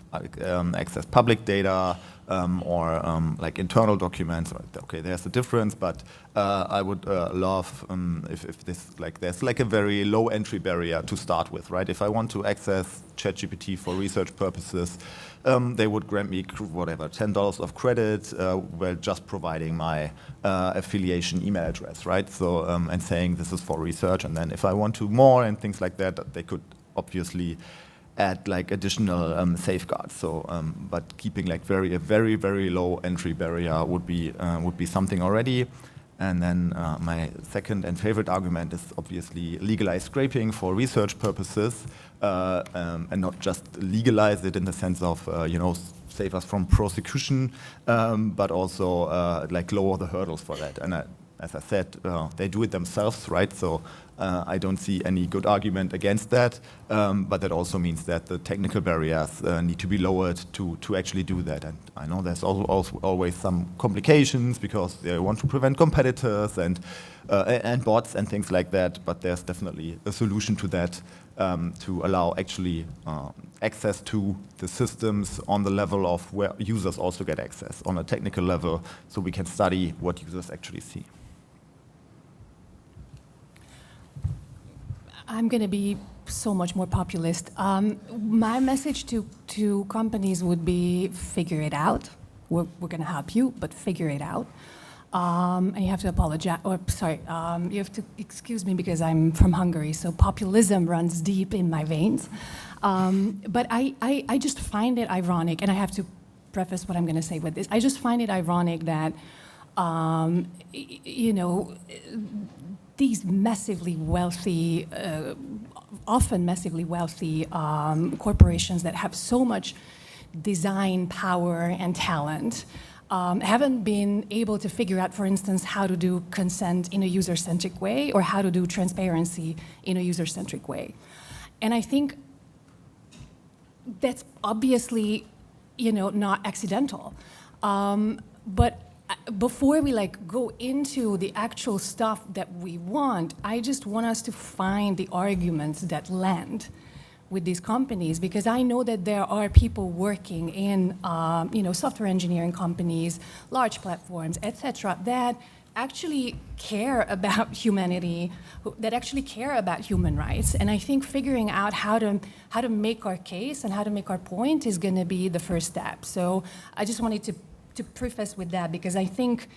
access public data or like internal documents. Okay, there's a difference, but I would love if this, like, there's like a very low entry barrier to start with, right? If I want to access ChatGPT for research purposes, they would grant me whatever, $10 of credit, while just providing my affiliation email address, right? So and saying this is for research, and then if I want to more and things like that, they could obviously add like additional safeguards. So, but keeping like a very low entry barrier would be something already. And then my second and favorite argument is obviously legalize scraping for research purposes, and not just legalize it in the sense of you know, save us from prosecution, but also like lower the hurdles for that. And as I said, they do it themselves, right? So I don't see any good argument against that, but that also means that the technical barriers need to be lowered to actually do that. And I know there's always some complications because they want to prevent competitors and bots and things like that, but there's definitely a solution to that, to allow actually access to the systems on the level of where users also get access on a technical level, so we can study what users actually see. I'm going to be so much more populist. My message to companies would be figure it out. We're going to help you, but figure it out. And you have to apologize, or sorry, you have to excuse me because I'm from Hungary, so populism runs deep in my veins. But I just find it ironic, and I have to preface what I'm going to say with this. I just find it ironic that you know, these massively wealthy, often massively wealthy corporations that have so much design power and talent haven't been able to figure out, for instance, how to do consent in a user-centric way or how to do transparency in a user-centric way. And I think that's obviously, you know, not accidental. But before we go into the actual stuff that we want, I just want us to find the arguments that land with these companies, because I know that there are people working in you know, software engineering companies, large platforms, etc., that actually care about humanity, that actually care about human rights. And I think figuring out how to make our case and how to make our point is going to be the first step. So I just wanted to preface with that, because I think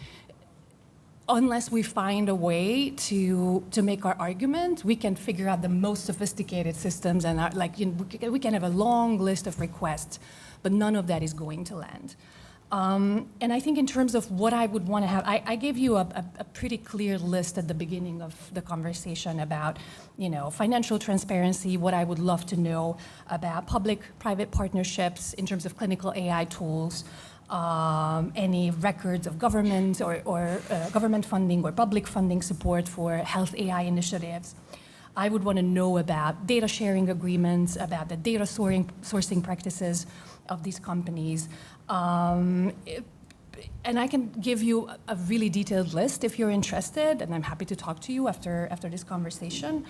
unless we find a way to make our argument, we can figure out the most sophisticated systems, and you know, we can have a long list of requests, but none of that is going to land. And I think in terms of what I would want to have, I gave you a pretty clear list at the beginning of the conversation about, you know, financial transparency, what I would love to know about public-private partnerships in terms of clinical AI tools, any records of government or government funding or public funding support for health AI initiatives. I would want to know about data sharing agreements, about the data sourcing practices of these companies. And I can give you a really detailed list if you're interested, and I'm happy to talk to you after this conversation.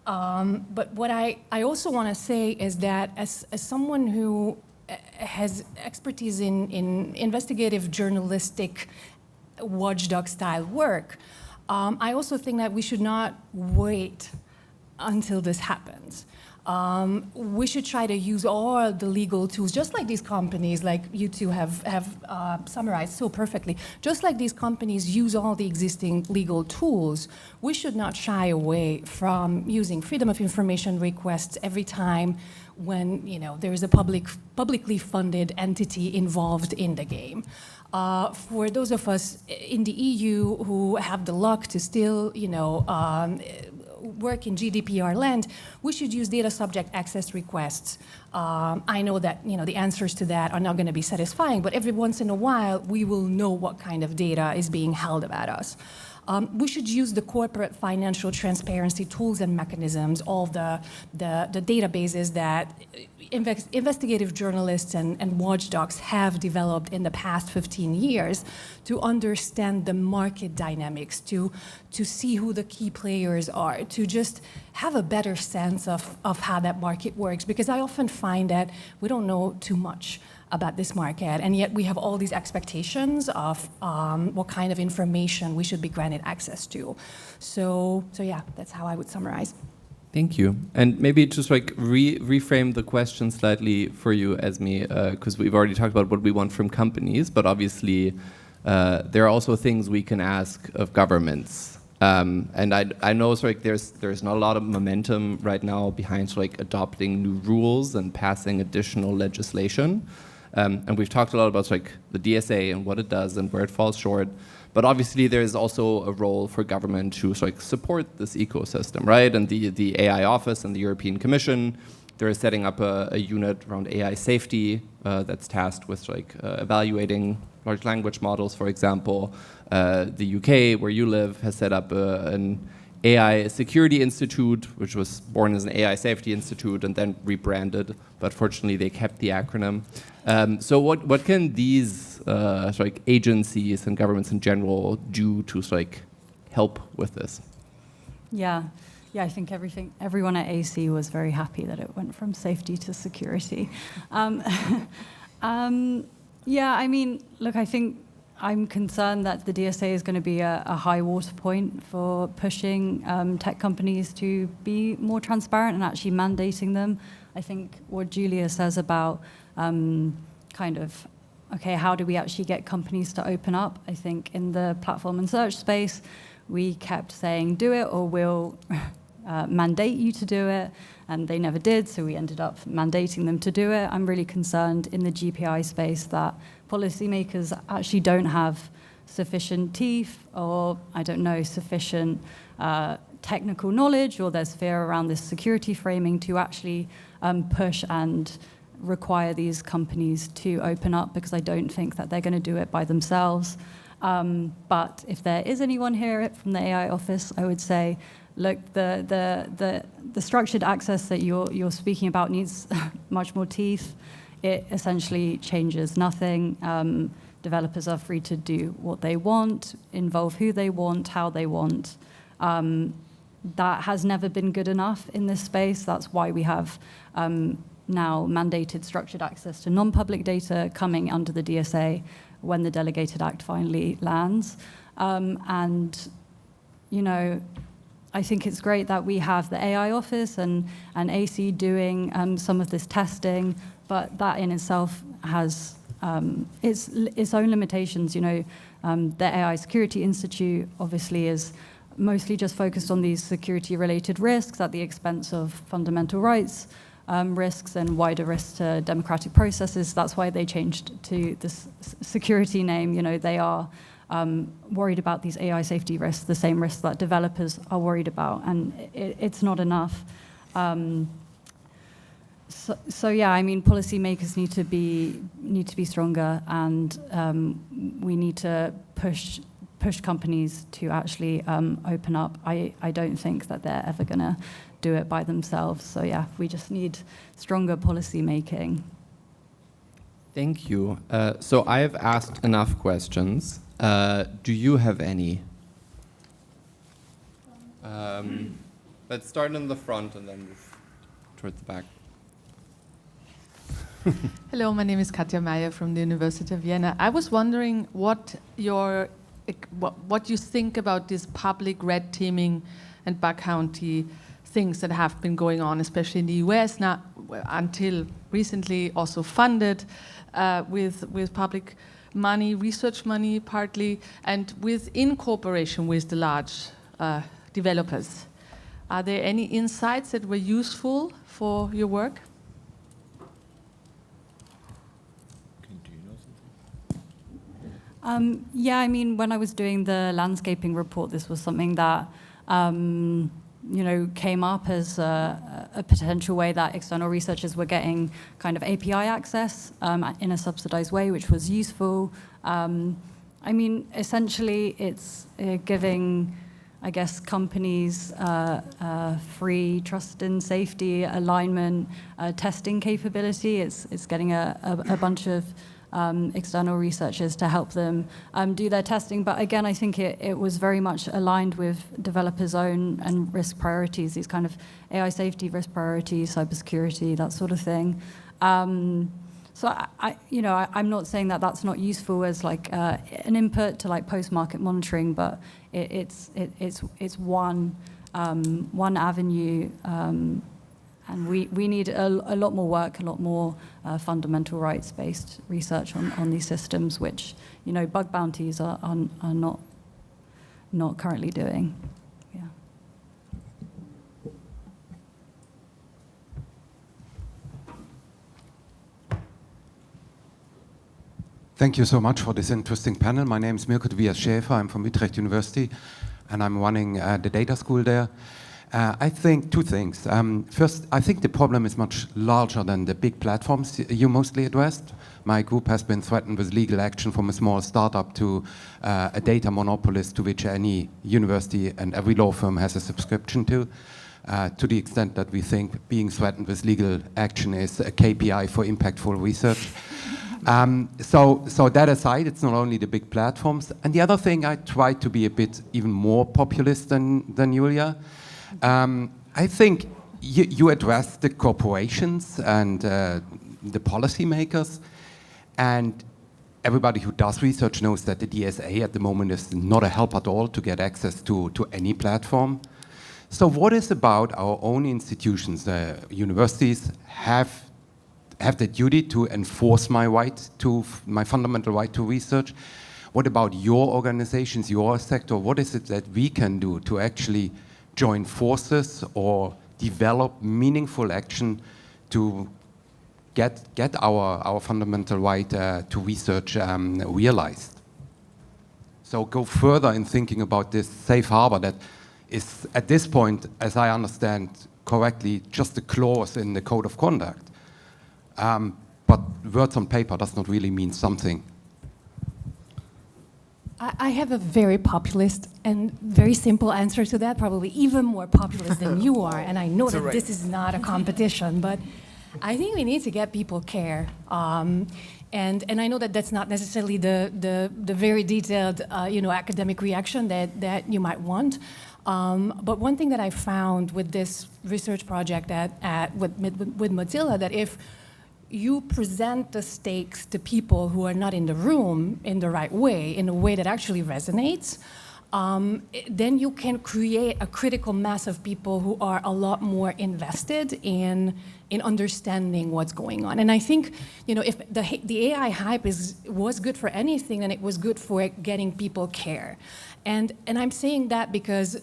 But what I also want to say is that as someone who has expertise in investigative journalistic watchdog style work, I also think that we should not wait until this happens. We should try to use all the legal tools, just like these companies, like you two have summarized so perfectly. Just like these companies use all the existing legal tools, we should not shy away from using freedom of information requests every time when, you know, there is a publicly funded entity involved in the game. For those of us in the EU who have the luck to still, you know, work in GDPR land, we should use data subject access requests. I know that, you know, the answers to that are not going to be satisfying, but every once in a while we will know what kind of data is being held about us. We should use the corporate financial transparency tools and mechanisms, all the databases that investigative journalists and watchdogs have developed in the past 15 years to understand the market dynamics, to see who the key players are, to just have a better sense of how that market works. Because I often find that we don't know too much about this market, and yet we have all these expectations of what kind of information we should be granted access to. So yeah, that's how I would summarize. Thank you. And maybe just reframe the question slightly for you, Esme, because we've already talked about what we want from companies, but obviously there are also things we can ask of governments. And I know there's not a lot of momentum right now behind adopting new rules and passing additional legislation. And we've talked a lot about the DSA and what it does and where it falls short. But obviously, there is also a role for government to support this ecosystem, right? And the AI office and the European Commission, they're setting up a unit around AI safety that's tasked with evaluating large language models, for example. The UK, where you live, has set up an AI Security Institute, which was born as an AI Safety Institute and then rebranded, but fortunately they kept the acronym. So what can these agencies and governments in general do to help with this? Yeah, I think everyone at AC was very happy that it went from safety to security. Yeah, I mean, look, I think I'm concerned that the DSA is going to be a high water point for pushing tech companies to be more transparent and actually mandating them. I think what Julia says about how do we actually get companies to open up? I think in the platform and search space, we kept saying, do it or we'll mandate you to do it. And they never did, so we ended up mandating them to do it. I'm really concerned in the GPAI space that policymakers actually don't have sufficient teeth or, I don't know, sufficient technical knowledge, or there's fear around this security framing to actually push and require these companies to open up, because I don't think that they're going to do it by themselves. But if there is anyone here from the AI office, I would say, look, the structured access that you're speaking about needs much more teeth. It essentially changes nothing. Developers are free to do what they want, involve who they want, how they want. That has never been good enough in this space. That's why we have now mandated structured access to non-public data coming under the DSA when the Delegated Act finally lands. And, you know, I think it's great that we have the AI office and AC doing some of this testing, but that in itself has its own limitations. You know, the AI Security Institute obviously is mostly just focused on these security-related risks at the expense of fundamental rights risks and wider risks to democratic processes. That's why they changed to this security name. You know, they are worried about these AI safety risks, the same risks that developers are worried about, and it's not enough. So yeah, I mean, policymakers need to be stronger, and we need to push companies to actually open up. I don't think that they're ever going to do it by themselves. So yeah, we just need stronger policy making. Thank you. So I have asked enough questions. Do you have any? Let's start in the front and then move towards the back. Hello, my name is Katja Meyer from the University of Vienna. I was wondering what you think about this public red teaming and bug bounty things that have been going on, especially in the US now, until recently also funded with public money, research money partly, and in cooperation with the large developers. Are there any insights that were useful for your work? Yeah, I mean, when I was doing the landscaping report, this was something that you know, came up as a potential way that external researchers were getting kind of API access in a subsidized way, which was useful. I mean, essentially, it's giving, I guess, companies free trust and safety alignment testing capability. It's getting a bunch of external researchers to help them do their testing. But again, I think it was very much aligned with developers' own and risk priorities, these kind of AI safety risk priorities, cybersecurity, that sort of thing. So I'm not saying that that's not useful as like an input to like post-market monitoring, but it's one avenue. And we need a lot more work, a lot more fundamental rights-based research on these systems, which, you know, bug bounties are not currently doing. Yeah. Thank you so much for this interesting panel. My name is Mirko Tobias Schäfer. I'm from Utrecht University, and I'm running the data school there. I think two things. First, I think the problem is much larger than the big platforms you mostly addressed. My group has been threatened with legal action from a small startup to a data monopolist to which any university and every law firm has a subscription to the extent that we think being threatened with legal action is a KPI for impactful research. So that aside, it's not only the big platforms. And the other thing, I try to be a bit even more populist than Julia. I think you address the corporations and the policymakers, and everybody who does research knows that the DSA at the moment is not a help at all to get access to any platform. So what is about our own institutions? Universities have the duty to enforce my fundamental right to research. What about your organizations, your sector? What is it that we can do to actually join forces or develop meaningful action to get our fundamental right to research realized? So go further in thinking about this safe harbor that is, at this point, as I understand correctly, just a clause in the code of conduct. But words on paper does not really mean something. I have a very populist and very simple answer to that, probably even more populist than you are, and I know that this is not a competition, but I think we need to get people care. And I know that that's not necessarily the very detailed academic reaction that you might want. But one thing that I found with this research project with Mozilla, that if you present the stakes to people who are not in the room in the right way, in a way that actually resonates, then you can create a critical mass of people who are a lot more invested in understanding what's going on. And I think, if the AI hype was good for anything, then it was good for getting people care. And I'm saying that because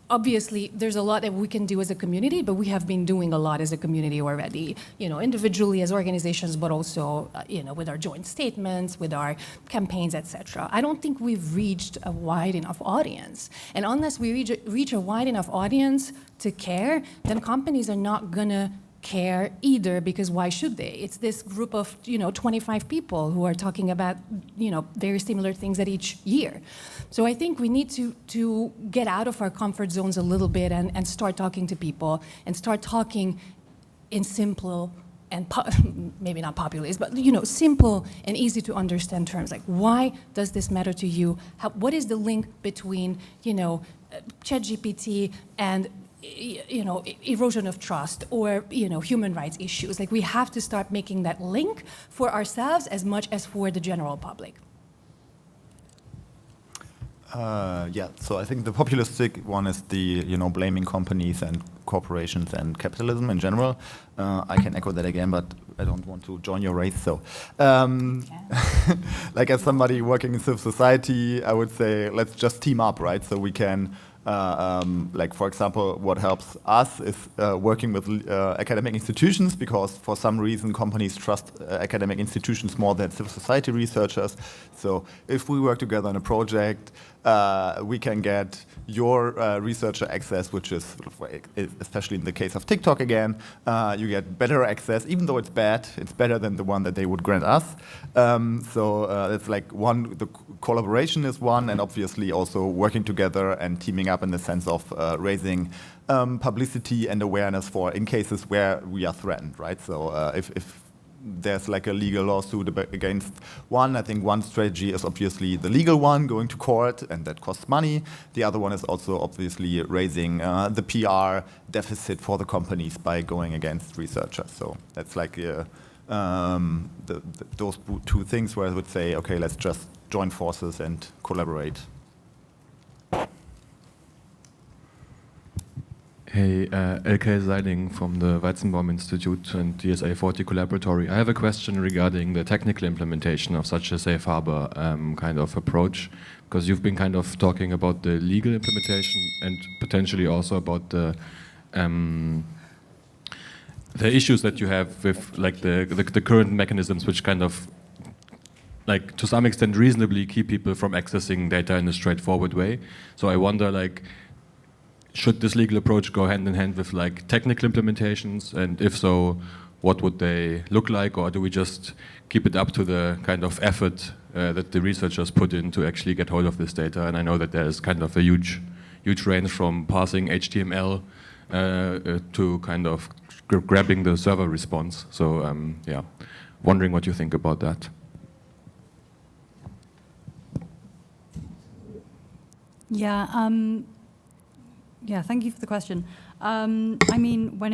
obviously, there's a lot that we can do as a community, but we have been doing a lot as a community already, individually as organizations, but also, with our joint statements, with our campaigns, etc. I don't think we've reached a wide enough audience. And unless we reach a wide enough audience to care, then companies are not gonna care either, because why should they? It's this group of 25 people who are talking about very similar things at each year. So I think we need to get out of our comfort zones a little bit and start talking to people and start talking in simple and maybe not populist, but simple and easy to understand terms, like why does this matter to you? What is the link between ChatGPT and erosion of trust or human rights issues? Like, we have to start making that link for ourselves as much as for the general public. Yeah, so I think the populistic one is the blaming companies and corporations and capitalism in general. I can echo that again, but I don't want to join your race. So, like, as somebody working in civil society, I would say let's just team up, right? So we can. Like, for example, what helps us is working with academic institutions, because for some reason companies trust academic institutions more than civil society researchers. So if we work together on a project, we can get your researcher access, which is, especially in the case of TikTok again, you get better access. Even though it's bad, it's better than the one that they would grant us. So that's like one, the collaboration is one, and obviously also working together and teaming up in the sense of raising publicity and awareness for in cases where we are threatened, right? So if there's like a legal lawsuit against one, I think one strategy is obviously the legal one, going to court, and that costs money. The other one is also obviously raising the PR deficit for the companies by going against researchers. So that's like those two things where I would say, okay, let's just join forces and collaborate. Hey, Elke Seiling from the Weizenbaum Institute and DSA 40 Collaboratory. I have a question regarding the technical implementation of such a safe harbor kind of approach, because you've been kind of talking about the legal implementation and potentially also about the issues that you have with like the current mechanisms, which kind of like to some extent reasonably keep people from accessing data in a straightforward way. So I wonder, like, should this legal approach go hand in hand with like technical implementations, and if so, what would they look like, or do we just keep it up to the kind of effort that the researchers put in to actually get hold of this data? And I know that there's kind of a huge range from parsing HTML to kind of grabbing the server response. So yeah, wondering what you think about that. Yeah. Yeah, thank you for the question. I mean, when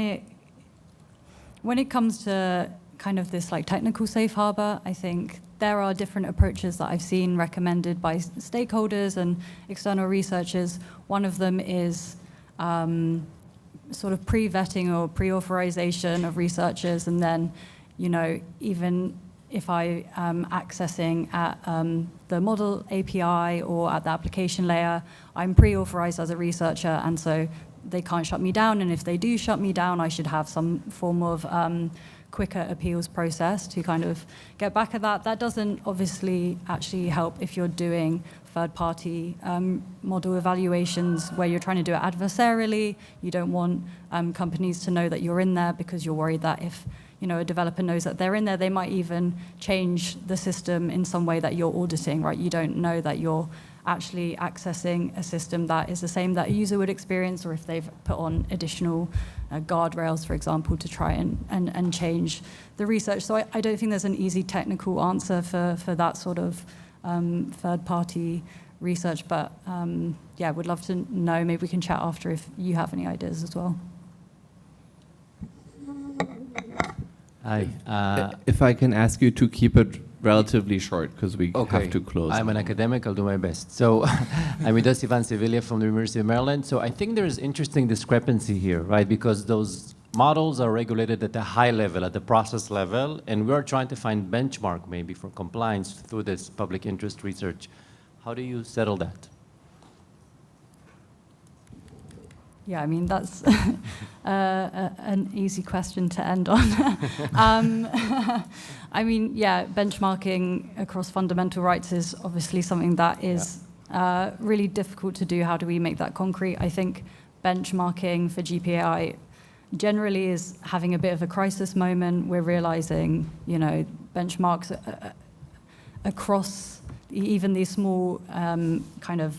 it comes to kind of this like technical safe harbor, I think there are different approaches that I've seen recommended by stakeholders and external researchers. One of them is sort of pre-vetting or pre-authorization of researchers, and then, even if I am accessing at the model API or at the application layer, I'm pre-authorized as a researcher, and so they can't shut me down. And if they do shut me down, I should have some form of quicker appeals process to kind of get back at that. That doesn't obviously actually help if you're doing third-party model evaluations where you're trying to do it adversarially. You don't want companies to know that you're in there because you're worried that if a developer knows that they're in there, they might even change the system in some way that you're auditing, right? You don't know that you're actually accessing a system that is the same that a user would experience, or if they've put on additional guardrails, for example, to try and change the research. So I don't think there's an easy technical answer for that sort of third-party research, but yeah, would love to know. Maybe we can chat after if you have any ideas as well. Hi. If I can ask you to keep it relatively short, because we have to close. I'm an academic, I'll do my best. So I'm with Ivan Sevilla from the University of Maryland. So I think there's interesting discrepancy here, right? Because those models are regulated at a high level, at the process level, and we're trying to find benchmark maybe for compliance through this public interest research. How do you settle that? Yeah, I mean, that's an easy question to end on. I mean, yeah, benchmarking across fundamental rights is obviously something that is really difficult to do. How do we make that concrete? I think benchmarking for GPAI generally is having a bit of a crisis moment. We're realizing, benchmarks across even these small kind of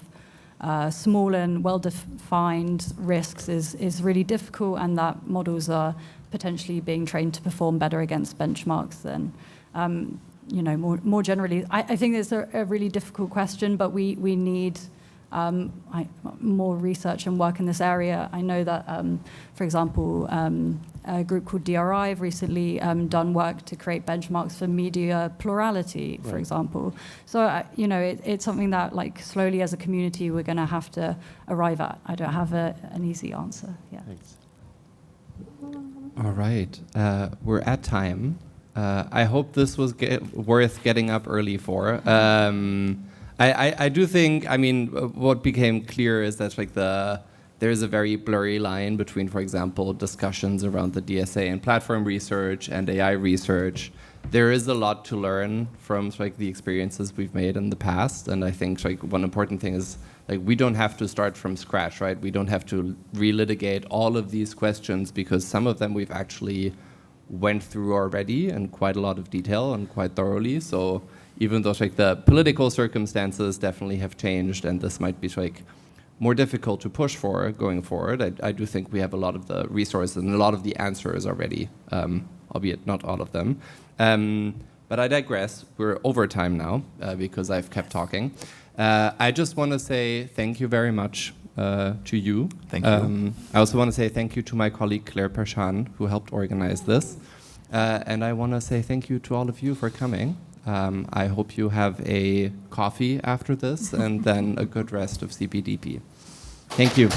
small and well-defined risks is really difficult, and that models are potentially being trained to perform better against benchmarks than, more generally. I think it's a really difficult question, but we need more research and work in this area. I know that, for example, a group called DRI have recently done work to create benchmarks for media plurality, for example. So, it's something that, slowly as a community, we're going to have to arrive at. I don't have an easy answer. Yeah. Thanks. All right. We're at time. I hope this was worth getting up early for. I do think, what became clear is that there's a very blurry line between, for example, discussions around the DSA and platform research and AI research. There is a lot to learn from the experiences we've made in the past, and I think one important thing is we don't have to start from scratch, right? We don't have to relitigate all of these questions because some of them we've actually went through already in quite a lot of detail and quite thoroughly. So even though the political circumstances definitely have changed and this might be more difficult to push for going forward, I do think we have a lot of the resources and a lot of the answers already, albeit not all of them. But I digress. We're over time now because I've kept talking. I just want to say thank you very much to you. Thank you. I also want to say thank you to my colleague Claire Pershan, who helped organize this. And I want to say thank you to all of you for coming. I hope you have a coffee after this and then a good rest of CPDP. Thank you.